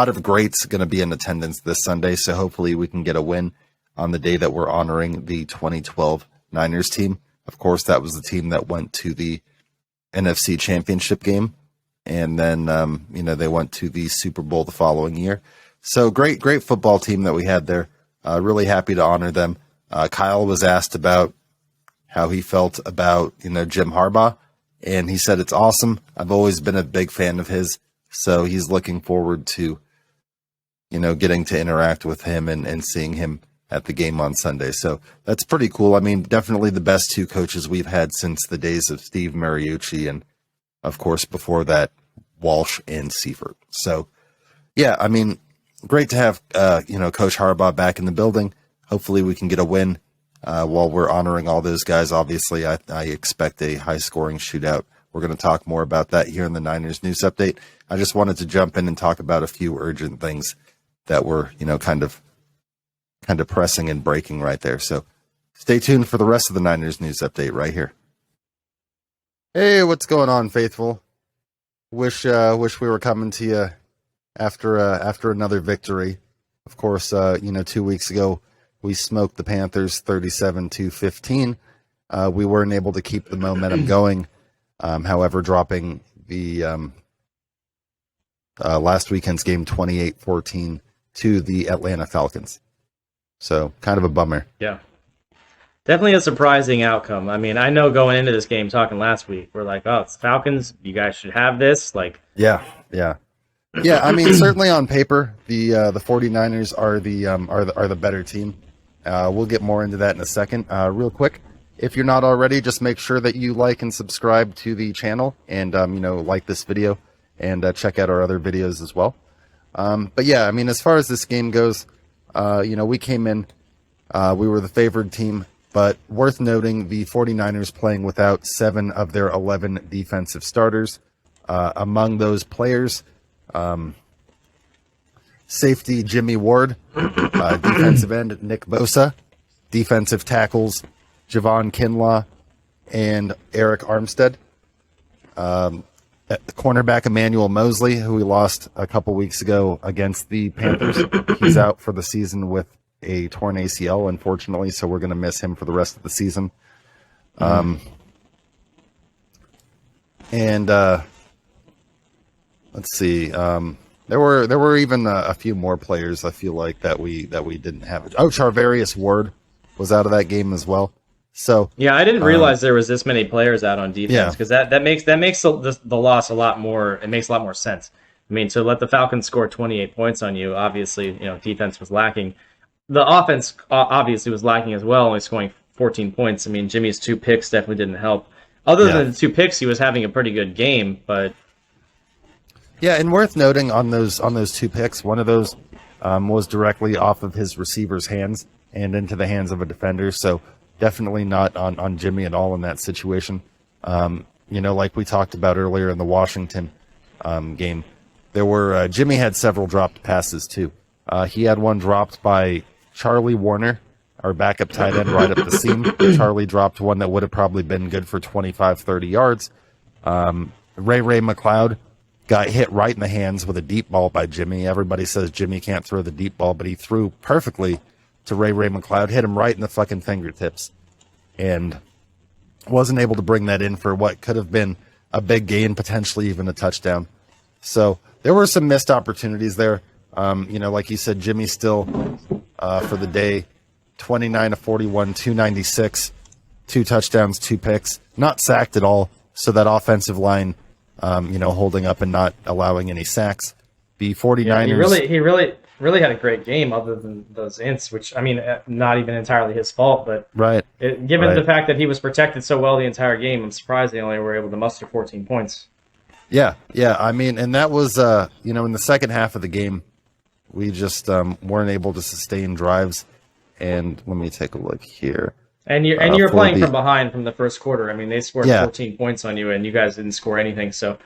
of greats going to be in attendance this Sunday. So hopefully we can get a win on the day that we're honoring the 2012 Niners team. Of course, that was the team that went to the NFC Championship game, and then they went to the Super Bowl the following year. So great football team that we had there. Really happy to honor them. Kyle was asked about how he felt about, Jim Harbaugh. And he said it's awesome. I've always been a big fan of his. So he's looking forward to, getting to interact with him and seeing him at the game on Sunday. So that's pretty cool. I mean, definitely the best two coaches we've had since the days of Steve Mariucci and, of course, before that, Walsh and Seifert. So, yeah, I mean, great to have, Coach Harbaugh back in the building. Hopefully we can get a win while we're honoring all those guys. Obviously, I expect a high-scoring shootout. We're going to talk more about that here in the Niners News Update. I just wanted to jump in and talk about a few urgent things that were, kind of pressing and breaking right there. So stay tuned for the rest of the Niners News Update right here. Hey, what's going on, faithful? Wish we were coming to you after another victory. Of course, 2 weeks ago we smoked the Panthers 37-15. We weren't able to keep the momentum going. However, dropping the last weekend's game 28-14 to the Atlanta Falcons. So kind of a bummer. Yeah. Definitely a surprising outcome. I mean, I know going into this game, talking last week, we're like, oh, it's Falcons. You guys should have this. Yeah. I mean, certainly on paper, the 49ers are the better team. We'll get more into that in a second. Real quick, if you're not already, just make sure that you like and subscribe to the channel and like this video and check out our other videos as well. But yeah, I mean, as far as this game goes, we came in, we were the favored team. But worth noting, the 49ers playing without 7 of their 11 defensive starters. Among those players, safety Jimmy Ward, defensive end Nick Bosa, defensive tackles Javon Kinlaw and Eric Armstead, cornerback Emmanuel Mosley, who we lost a couple weeks ago against the Panthers. He's out for the season with a torn ACL, unfortunately, so we're going to miss him for the rest of the season. And let's see, there were even a few more players I feel like that we didn't have. Oh, Charvarius Ward was out of that game as well. So yeah, I didn't realize there was this many players out on defense because that makes the loss a lot more. It makes a lot more sense. I mean, to let the Falcons score 28 points on you, obviously, defense was lacking. The offense obviously was lacking as well, only scoring 14 points. I mean, Jimmy's 2 picks definitely didn't help. Other than the 2 picks, he was having a pretty good game, but yeah, and worth noting on those 2 picks, one of those was directly off of his receiver's hands and into the hands of a defender. So definitely not on Jimmy at all in that situation. Like we talked about earlier in the Washington game, there were Jimmy had several dropped passes too. He had one dropped by Charlie Warner, our backup tight end, right up the seam. Charlie dropped one that would have probably been good for 25, 30 yards. Ray McLeod got hit right in the hands with a deep ball by Jimmy. Everybody says Jimmy can't throw the deep ball, but he threw perfectly to Ray McLeod, hit him right in the fucking fingertips, and wasn't able to bring that in for what could have been a big gain, potentially even a touchdown. So there were some missed opportunities there. Like you said, Jimmy still for the day, 29 of 41, 296, 2 touchdowns, 2 picks, not sacked at all. So that offensive line, holding up and not allowing any sacks. The 49ers. He really had a great game other than those ints, which, I mean, not even entirely his fault, but given the fact that he was protected so well the entire game, I'm surprised they only were able to muster 14 points. Yeah. I mean, and that was, in the second half of the game, we just weren't able to sustain drives. And let me take a look here. And you're playing from behind from the first quarter. I mean, they scored 14 points on you, and you guys didn't score anything. So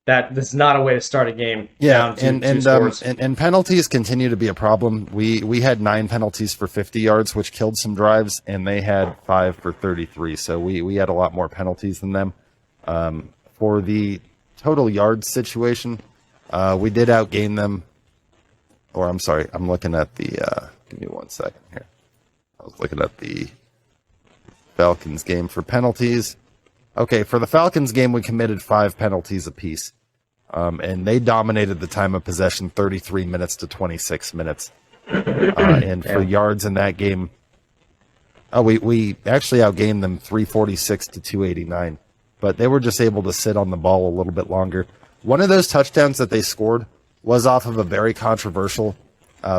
that's not a way to start a game. Yeah, down two scores. And penalties continue to be a problem. We had 9 penalties for 50 yards, which killed some drives, and they had 5 for 33. So we had a lot more penalties than them. For the total yards situation, we did outgain them. Or I'm sorry, I'm looking at the. Give me 1 second here. I was looking at the Falcons game for penalties. Okay, for the Falcons game, we committed 5 penalties apiece. And they dominated the time of possession 33 minutes to 26 minutes. And for yards in that game, Oh, we actually outgained them 346 to 289, but they were just able to sit on the ball a little bit longer. One of those touchdowns that they scored was off of a very controversial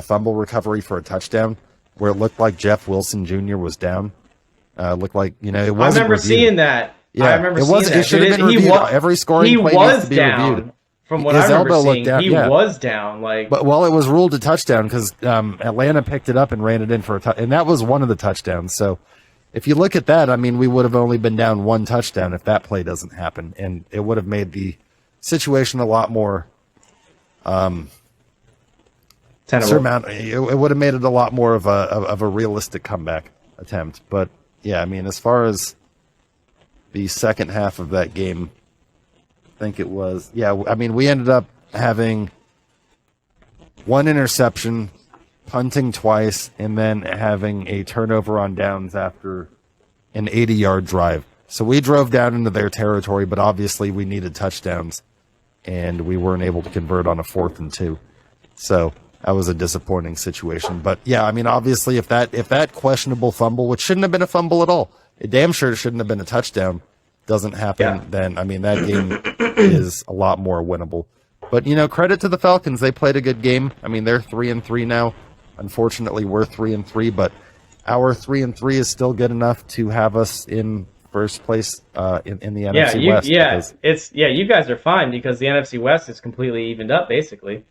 fumble recovery for a touchdown, where it looked like Jeff Wilson Jr. was down. Looked like, it I wasn't remember reviewed. seeing that. Yeah, I remember it seeing was. that. It should have been He reviewed. wa- Every scoring he play needs was to be down. reviewed. From what His I remember elbow looked seeing, down, he yeah. was down. Like, But well, it was ruled a touchdown because Atlanta picked it up and ran it in for a touchdown, and that was one of the touchdowns. So if you look at that, I mean, we would have only been down one touchdown if that play doesn't happen, and it would have made the situation a lot more tenable. It would have made it a lot more of a realistic comeback attempt. But yeah, I mean, as far as the second half of that game, I think it was, yeah, I mean, we ended up having one interception, punting twice, and then having a turnover on downs after an 80-yard drive. So we drove down into their territory, but obviously we needed touchdowns, and we weren't able to convert on a 4th and 2. So that was a disappointing situation. But yeah, I mean, obviously, if that questionable fumble, which shouldn't have been a fumble at all, it damn sure shouldn't have been a touchdown, doesn't happen, then I mean that game is a lot more winnable. But credit to the Falcons, they played a good game. I mean, they're 3-3 now. Unfortunately, we're 3-3, but our 3-3 is still good enough to have us in first place in the NFC West. You guys are fine because the NFC West is completely evened up, basically.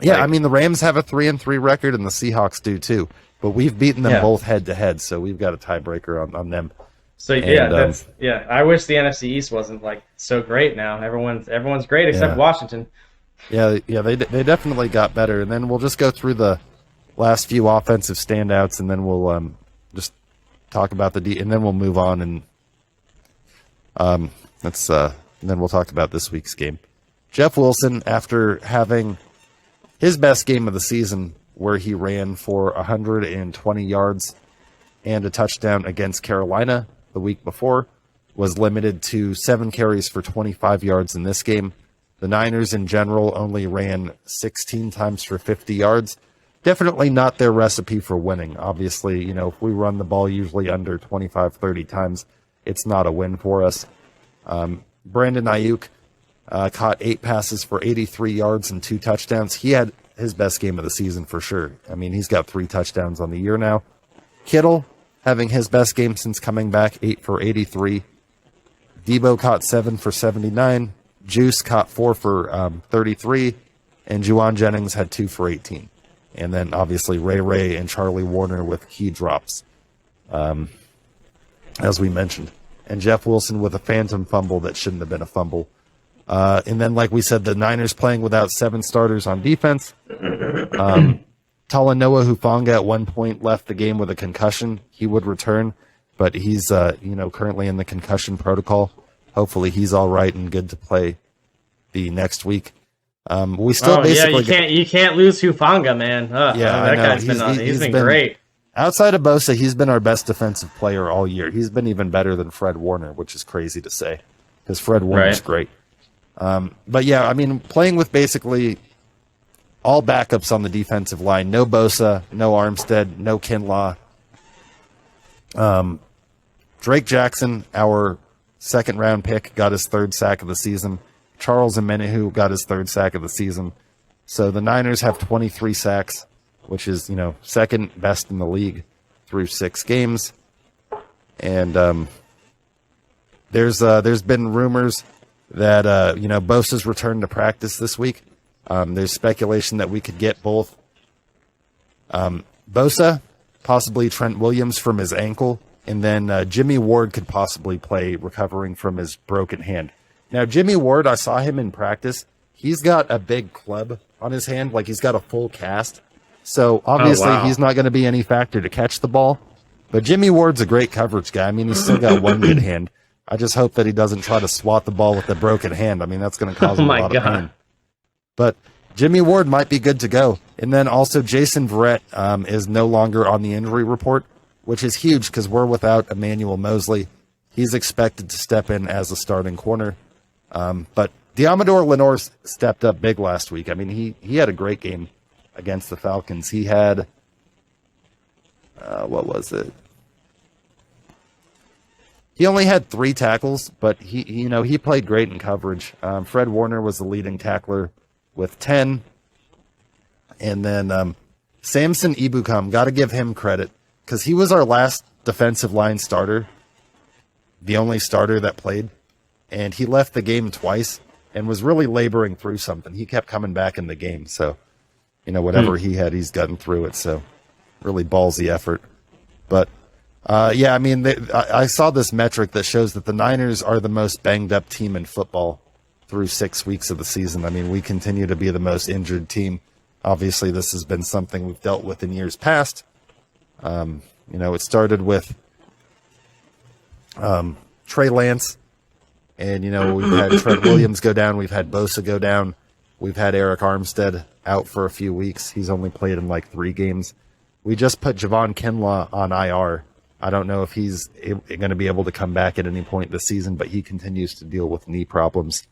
Yeah, I mean, the Rams have a 3-3 record, and the Seahawks do too. But we've beaten them both head to head, so we've got a tiebreaker on them. So I wish the NFC East wasn't like so great now. Everyone's great except Washington. Yeah, they definitely got better. And then we'll just go through the last few offensive standouts, and then we'll just talk about and then we'll move on and and then we'll talk about this week's game. Jeff Wilson, after having his best game of the season, where he ran for 120 yards and a touchdown against Carolina the week before, was limited to 7 carries for 25 yards in this game. The Niners in general only ran 16 times for 50 yards. Definitely not their recipe for winning. Obviously, if we run the ball usually under 25, 30 times, it's not a win for us. Brandon Ayuk caught 8 passes for 83 yards and 2 touchdowns. He had his best game of the season for sure. I mean, he's got 3 touchdowns on the year now. Kittle having his best game since coming back, 8 for 83. Debo caught 7 for 79. Juice caught 4 for 33. And Juwan Jennings had 2 for 18. And then obviously Ray and Charlie Warner with key drops, as we mentioned. And Jeff Wilson with a phantom fumble that shouldn't have been a fumble. And then, like we said, the Niners playing without 7 starters on defense. Talanoa Hufanga at one point left the game with a concussion. He would return, but he's currently in the concussion protocol. Hopefully he's all right and good to play the next week. We still you can't lose Hufanga, man. That guy's been great. Outside of Bosa, he's been our best defensive player all year. He's been even better than Fred Warner, which is crazy to say because Fred Warner's great. But yeah, I mean, playing with basically all backups on the defensive line. No Bosa, no Armstead, no Kinlaw. Drake Jackson, our second-round pick, got his 3rd sack of the season. Charles Omenihu got his 3rd sack of the season. So the Niners have 23 sacks, which is, second best in the league through 6 games. And there's been rumors that Bosa's returned to practice this week. There's speculation that we could get both Bosa, possibly Trent Williams from his ankle, and then Jimmy Ward could possibly play recovering from his broken hand. Now, Jimmy Ward, I saw him in practice. He's got a big club on his hand, like he's got a full cast. So obviously he's not going to be any factor to catch the ball. But Jimmy Ward's a great coverage guy. I mean, he's still got one good hand. I just hope that he doesn't try to swat the ball with a broken hand. I mean, that's going to cause him a lot of pain. But Jimmy Ward might be good to go. And then also Jason Verrett is no longer on the injury report, which is huge because we're without Emmanuel Mosley. He's expected to step in as a starting corner. But Diamador Lenore stepped up big last week. I mean, he had a great game against the Falcons. He had, what was it? he only had 3 tackles, but he played great in coverage. Fred Warner was the leading tackler with 10. And then Samson Ibukam, got to give him credit because he was our last defensive line starter, the only starter that played. And he left the game twice and was really laboring through something. He kept coming back in the game. So, whatever he had, he's gotten through it. So, really ballsy effort. But, yeah, I mean, I saw this metric that shows that the Niners are the most banged up team in football through 6 weeks of the season. I mean, we continue to be the most injured team. Obviously, this has been something we've dealt with in years past. It started with Trey Lance, and, we've had Trent Williams go down. We've had Bosa go down. We've had Eric Armstead out for a few weeks. He's only played in like 3 games. We just put Javon Kinlaw on IR. I don't know if he's going to be able to come back at any point this season, but he continues to deal with knee problems.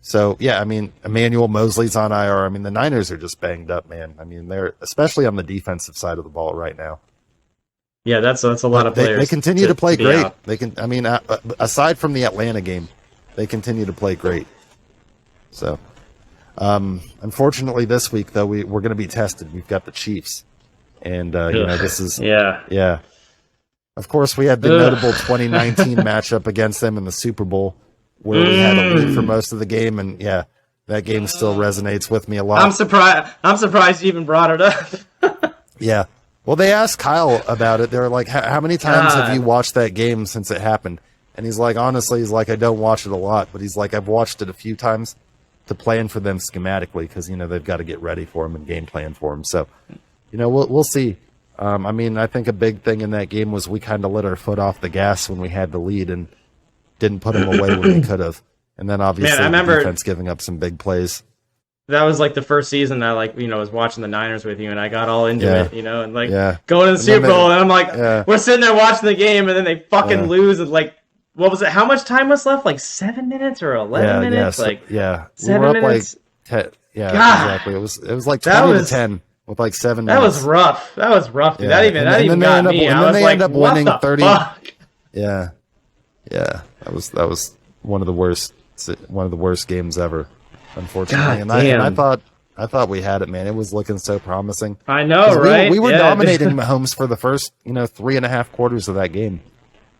So, yeah, I mean, Emmanuel Mosley's on IR. I mean, the Niners are just banged up, man. I mean, they're especially on the defensive side of the ball right now. Yeah, that's a lot of players. They continue to play great. Out. They can. I mean, aside from the Atlanta game, they continue to play great. So, unfortunately, this week though, we're going to be tested. We've got the Chiefs, and this is yeah. Of course, we had the notable 2019 matchup against them in the Super Bowl, where we had a lead for most of the game, and yeah, that game still resonates with me a lot. I'm surprised you even brought it up. Yeah. Well, they asked Kyle about it. They were like, how many times have you watched that game since it happened? And he's like, honestly, I don't watch it a lot, but he's like, I've watched it a few times to plan for them schematically because, they've got to get ready for them and game plan for them. So, we'll see. I mean, I think a big thing in that game was we kind of let our foot off the gas when we had the lead and didn't put them away when we could have. And then obviously the defense giving up some big plays. That was like the first season I was watching the Niners with you, and I got all into it, and going to the Super Bowl, and I'm like, we're sitting there watching the game, and then they fucking lose, and like, what was it? How much time was left? Like 7 minutes or 11 minutes? We 7 were up minutes. Like 10. Yeah, exactly. It was like 20 to 10 with like 7 minutes. That was rough. That was rough. Dude. That even got me. And I then was they like, end up what winning the 30. Fuck? Yeah, that was one of the worst games ever. Unfortunately, I thought we had it, man. It was looking so promising. I know, right? We were dominating Mahomes for the first, 3.5 quarters of that game.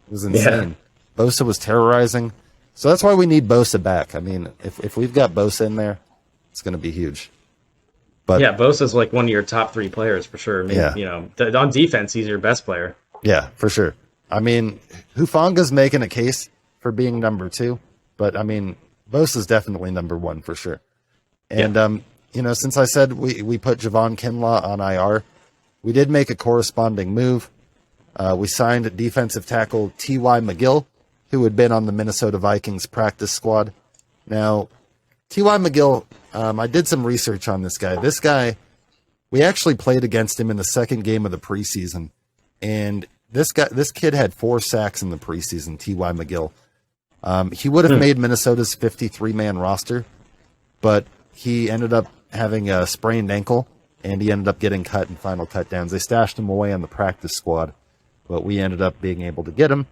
It was insane. Yeah. Bosa was terrorizing, so that's why we need Bosa back. I mean, if we've got Bosa in there, it's going to be huge. But yeah, Bosa's like one of your top 3 players for sure. I mean, on defense, he's your best player. Yeah, for sure. I mean, Hufanga's making a case for being number 2, but I mean, Bosa's definitely number 1 for sure. And, since I said we put Javon Kinlaw on IR, we did make a corresponding move. We signed defensive tackle T.Y. McGill, who had been on the Minnesota Vikings practice squad. Now, T.Y. McGill, I did some research on this guy. This guy, we actually played against him in the second game of the preseason. And this kid had 4 sacks in the preseason, T.Y. McGill. He would have made Minnesota's 53-man roster, but he ended up having a sprained ankle, and he ended up getting cut in final cutdowns. They stashed him away on the practice squad, but we ended up being able to get him.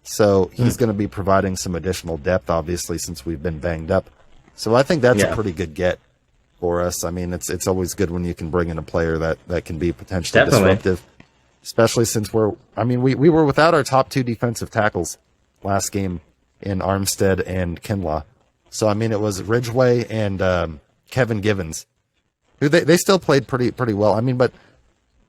So he's going to be providing some additional depth, obviously, since we've been banged up. So I think that's a pretty good get for us. I mean, it's always good when you can bring in a player that can be potentially disruptive, especially since we were without our top 2 defensive tackles last game in Armstead and Kinlaw. So, I mean, it was Ridgeway and Kevin Givens, who they still played pretty well. I mean, but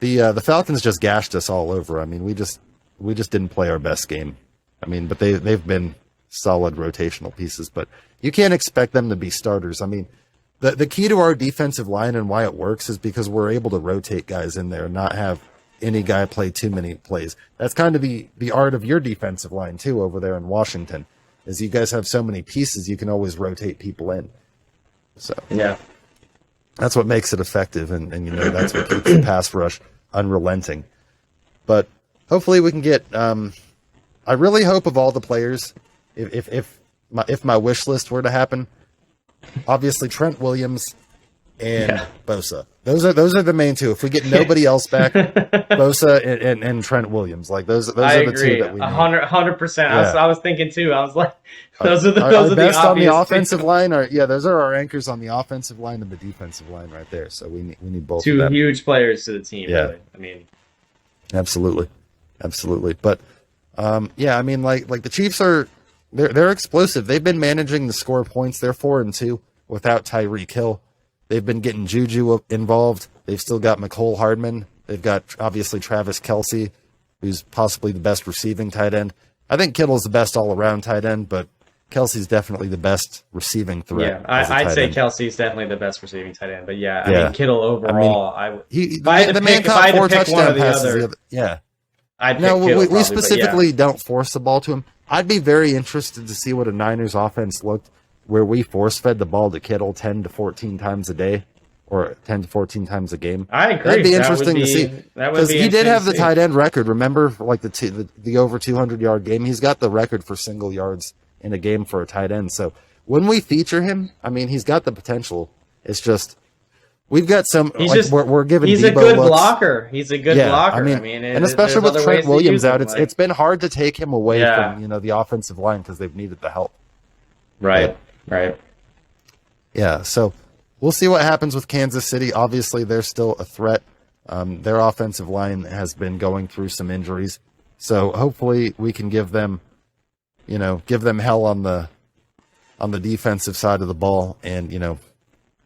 the Falcons just gashed us all over. I mean, we just didn't play our best game. I mean, but they've been solid rotational pieces, but you can't expect them to be starters. I mean, the key to our defensive line and why it works is because we're able to rotate guys in there and not have any guy play too many plays. That's kind of the art of your defensive line too over there in Washington, is you guys have so many pieces, you can always rotate people in. So yeah, that's what makes it effective, and that's what keeps the pass rush unrelenting. But hopefully we can get. I really hope of all the players, if my wish list were to happen, obviously Trent Williams and Bosa. Those are the main two. If we get nobody else back, Bosa and Trent Williams, like those are the two that we need. 100%. Yeah. I was thinking too. I was like, those are the our best on the obvious offensive two. line. Those are our anchors on the offensive line and the defensive line right there. So we need both of Two them. huge players to the team. Yeah. Really. I mean, Absolutely. But yeah, I mean, like the Chiefs they're explosive. They've been managing to score points. They're 4-2 without Tyreek Hill. They've been getting Juju involved. They've still got McCole Hardman. They've got obviously Travis Kelce, who's possibly the best receiving tight end. I think Kittle's the best all-around tight end, but Kelsey's definitely the best receiving threat. yeah, I'd say end. Kelsey's definitely the best receiving tight end. But yeah, I Yeah. mean, Kittle overall, The man caught 4 touchdown passes. Yeah. I'd pick No, Kittle we probably, specifically don't force the ball to him. I'd be very interested to see what a Niners offense looked where we force-fed the ball to Kittle 10 to 14 times a day or 10 to 14 times a game. I agree. That'd be That interesting would to see. That would Because be he did have the interesting to tight end record. Remember, like the over 200-yard game? He's got the record for single yards in a game for a tight end. So when we feature him, I mean, he's got the potential. It's just we've got some. He's like, just we're giving. He's Debo a good looks. blocker. He's a good blocker. I mean, and especially there's with other Trent ways to Williams use out, him, it's been hard to take him away Yeah. from the offensive line because they've needed the help. right. Yeah, so we'll see what happens with Kansas City. Obviously, they're still a threat. Their offensive line has been going through some injuries, so hopefully we can give them hell on the defensive side of the ball, and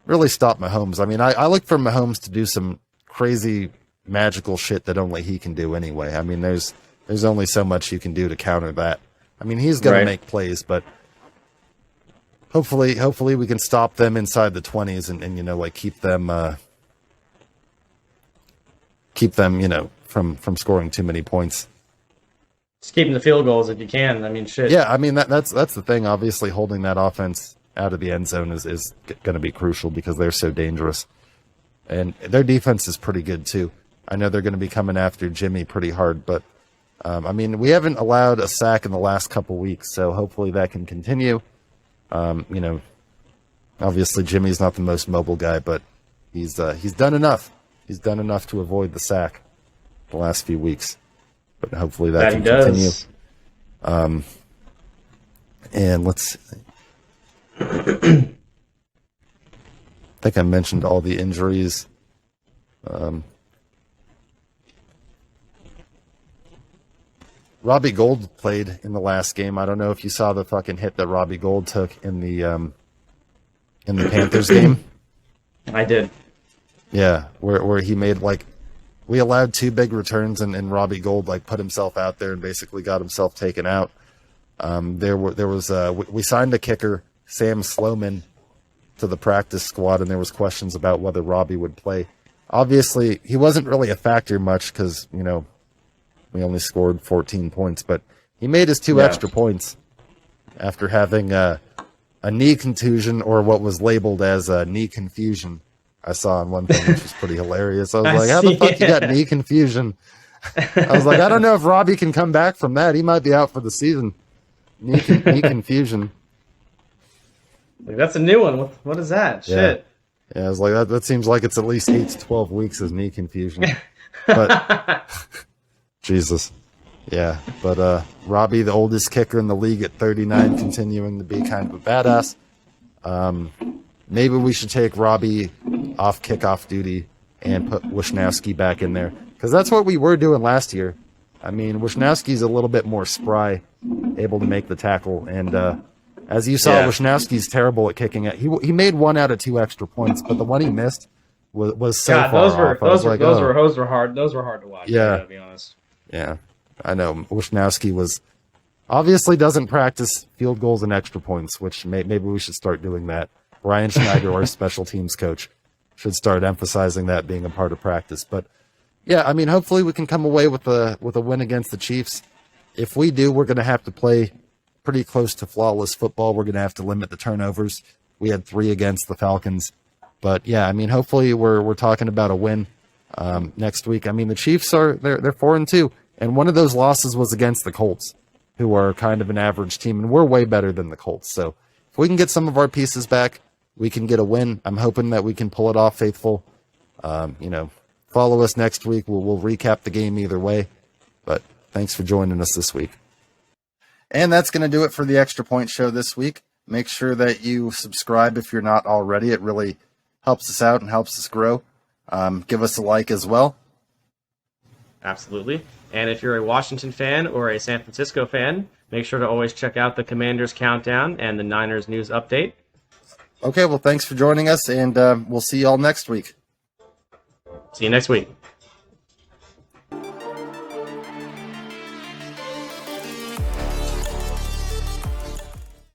really stop Mahomes. I mean, I look for Mahomes to do some crazy magical shit that only he can do anyway. I mean, there's only so much you can do to counter that. I mean, he's going to make plays, but hopefully we can stop them inside the 20s and like keep them from scoring too many points. Just keeping the field goals if you can. I mean, shit. Yeah, I mean that's the thing. Obviously, holding that offense out of the end zone is going to be crucial because they're so dangerous, and their defense is pretty good too. I know they're going to be coming after Jimmy pretty hard, but I mean we haven't allowed a sack in the last couple weeks, so hopefully that can continue. Obviously Jimmy's not the most mobile guy, but he's done enough. He's done enough to avoid the sack the last few weeks, but hopefully that can continue. And let's see. I think I mentioned all the injuries. Robbie Gould played in the last game. I don't know if you saw the fucking hit that Robbie Gould took in the Panthers game. I did. Yeah, where he made we allowed 2 big returns and Robbie Gould put himself out there and basically got himself taken out. We signed a kicker, Sam Sloman, to the practice squad, and there was questions about whether Robbie would play. Obviously, he wasn't really a factor much because we only scored 14 points, but he made his 2 extra points after having a knee contusion, or what was labeled as a knee confusion. I saw on one thing, which was pretty hilarious. I was like, how the fuck you got knee confusion? I was like, I don't know if Robbie can come back from that. He might be out for the season. Knee confusion. That's a new one. What is that? Yeah. Shit. Yeah, I was like, that seems like it's at least 8 to 12 weeks of knee confusion. But Jesus. Yeah. But Robbie, the oldest kicker in the league at 39, continuing to be kind of a badass. Maybe we should take Robbie off kickoff duty and put Wishnowski back in there. Because that's what we were doing last year. I mean, Wishnowski's a little bit more spry, able to make the tackle. And as you saw, Wishnowski's terrible at kicking it. He made 1 out of 2 extra points, but the one he missed was so far off. Those were hard. Those were hard to watch. Yeah. To be honest. Yeah, I know. Wishnowski obviously doesn't practice field goals and extra points, which maybe we should start doing that. Ryan Schneider, our special teams coach, should start emphasizing that being a part of practice. But yeah, I mean, hopefully we can come away with a win against the Chiefs. If we do, we're going to have to play pretty close to flawless football. We're going to have to limit the turnovers. We had 3 against the Falcons. But yeah, I mean, hopefully we're talking about a win next week. I mean, the Chiefs they're 4-2, and one of those losses was against the Colts, who are kind of an average team, and we're way better than the Colts. So if we can get some of our pieces back, we can get a win. I'm hoping that we can pull it off, Faithful. Follow us next week. We'll recap the game either way. But thanks for joining us this week. And that's going to do it for the Extra Point Show this week. Make sure that you subscribe if you're not already. It really helps us out and helps us grow. Give us a like as well. Absolutely. And if you're a Washington fan or a San Francisco fan, make sure to always check out the Commanders Countdown and the Niners News Update. Okay, well, thanks for joining us, and we'll see you all next week. See you next week.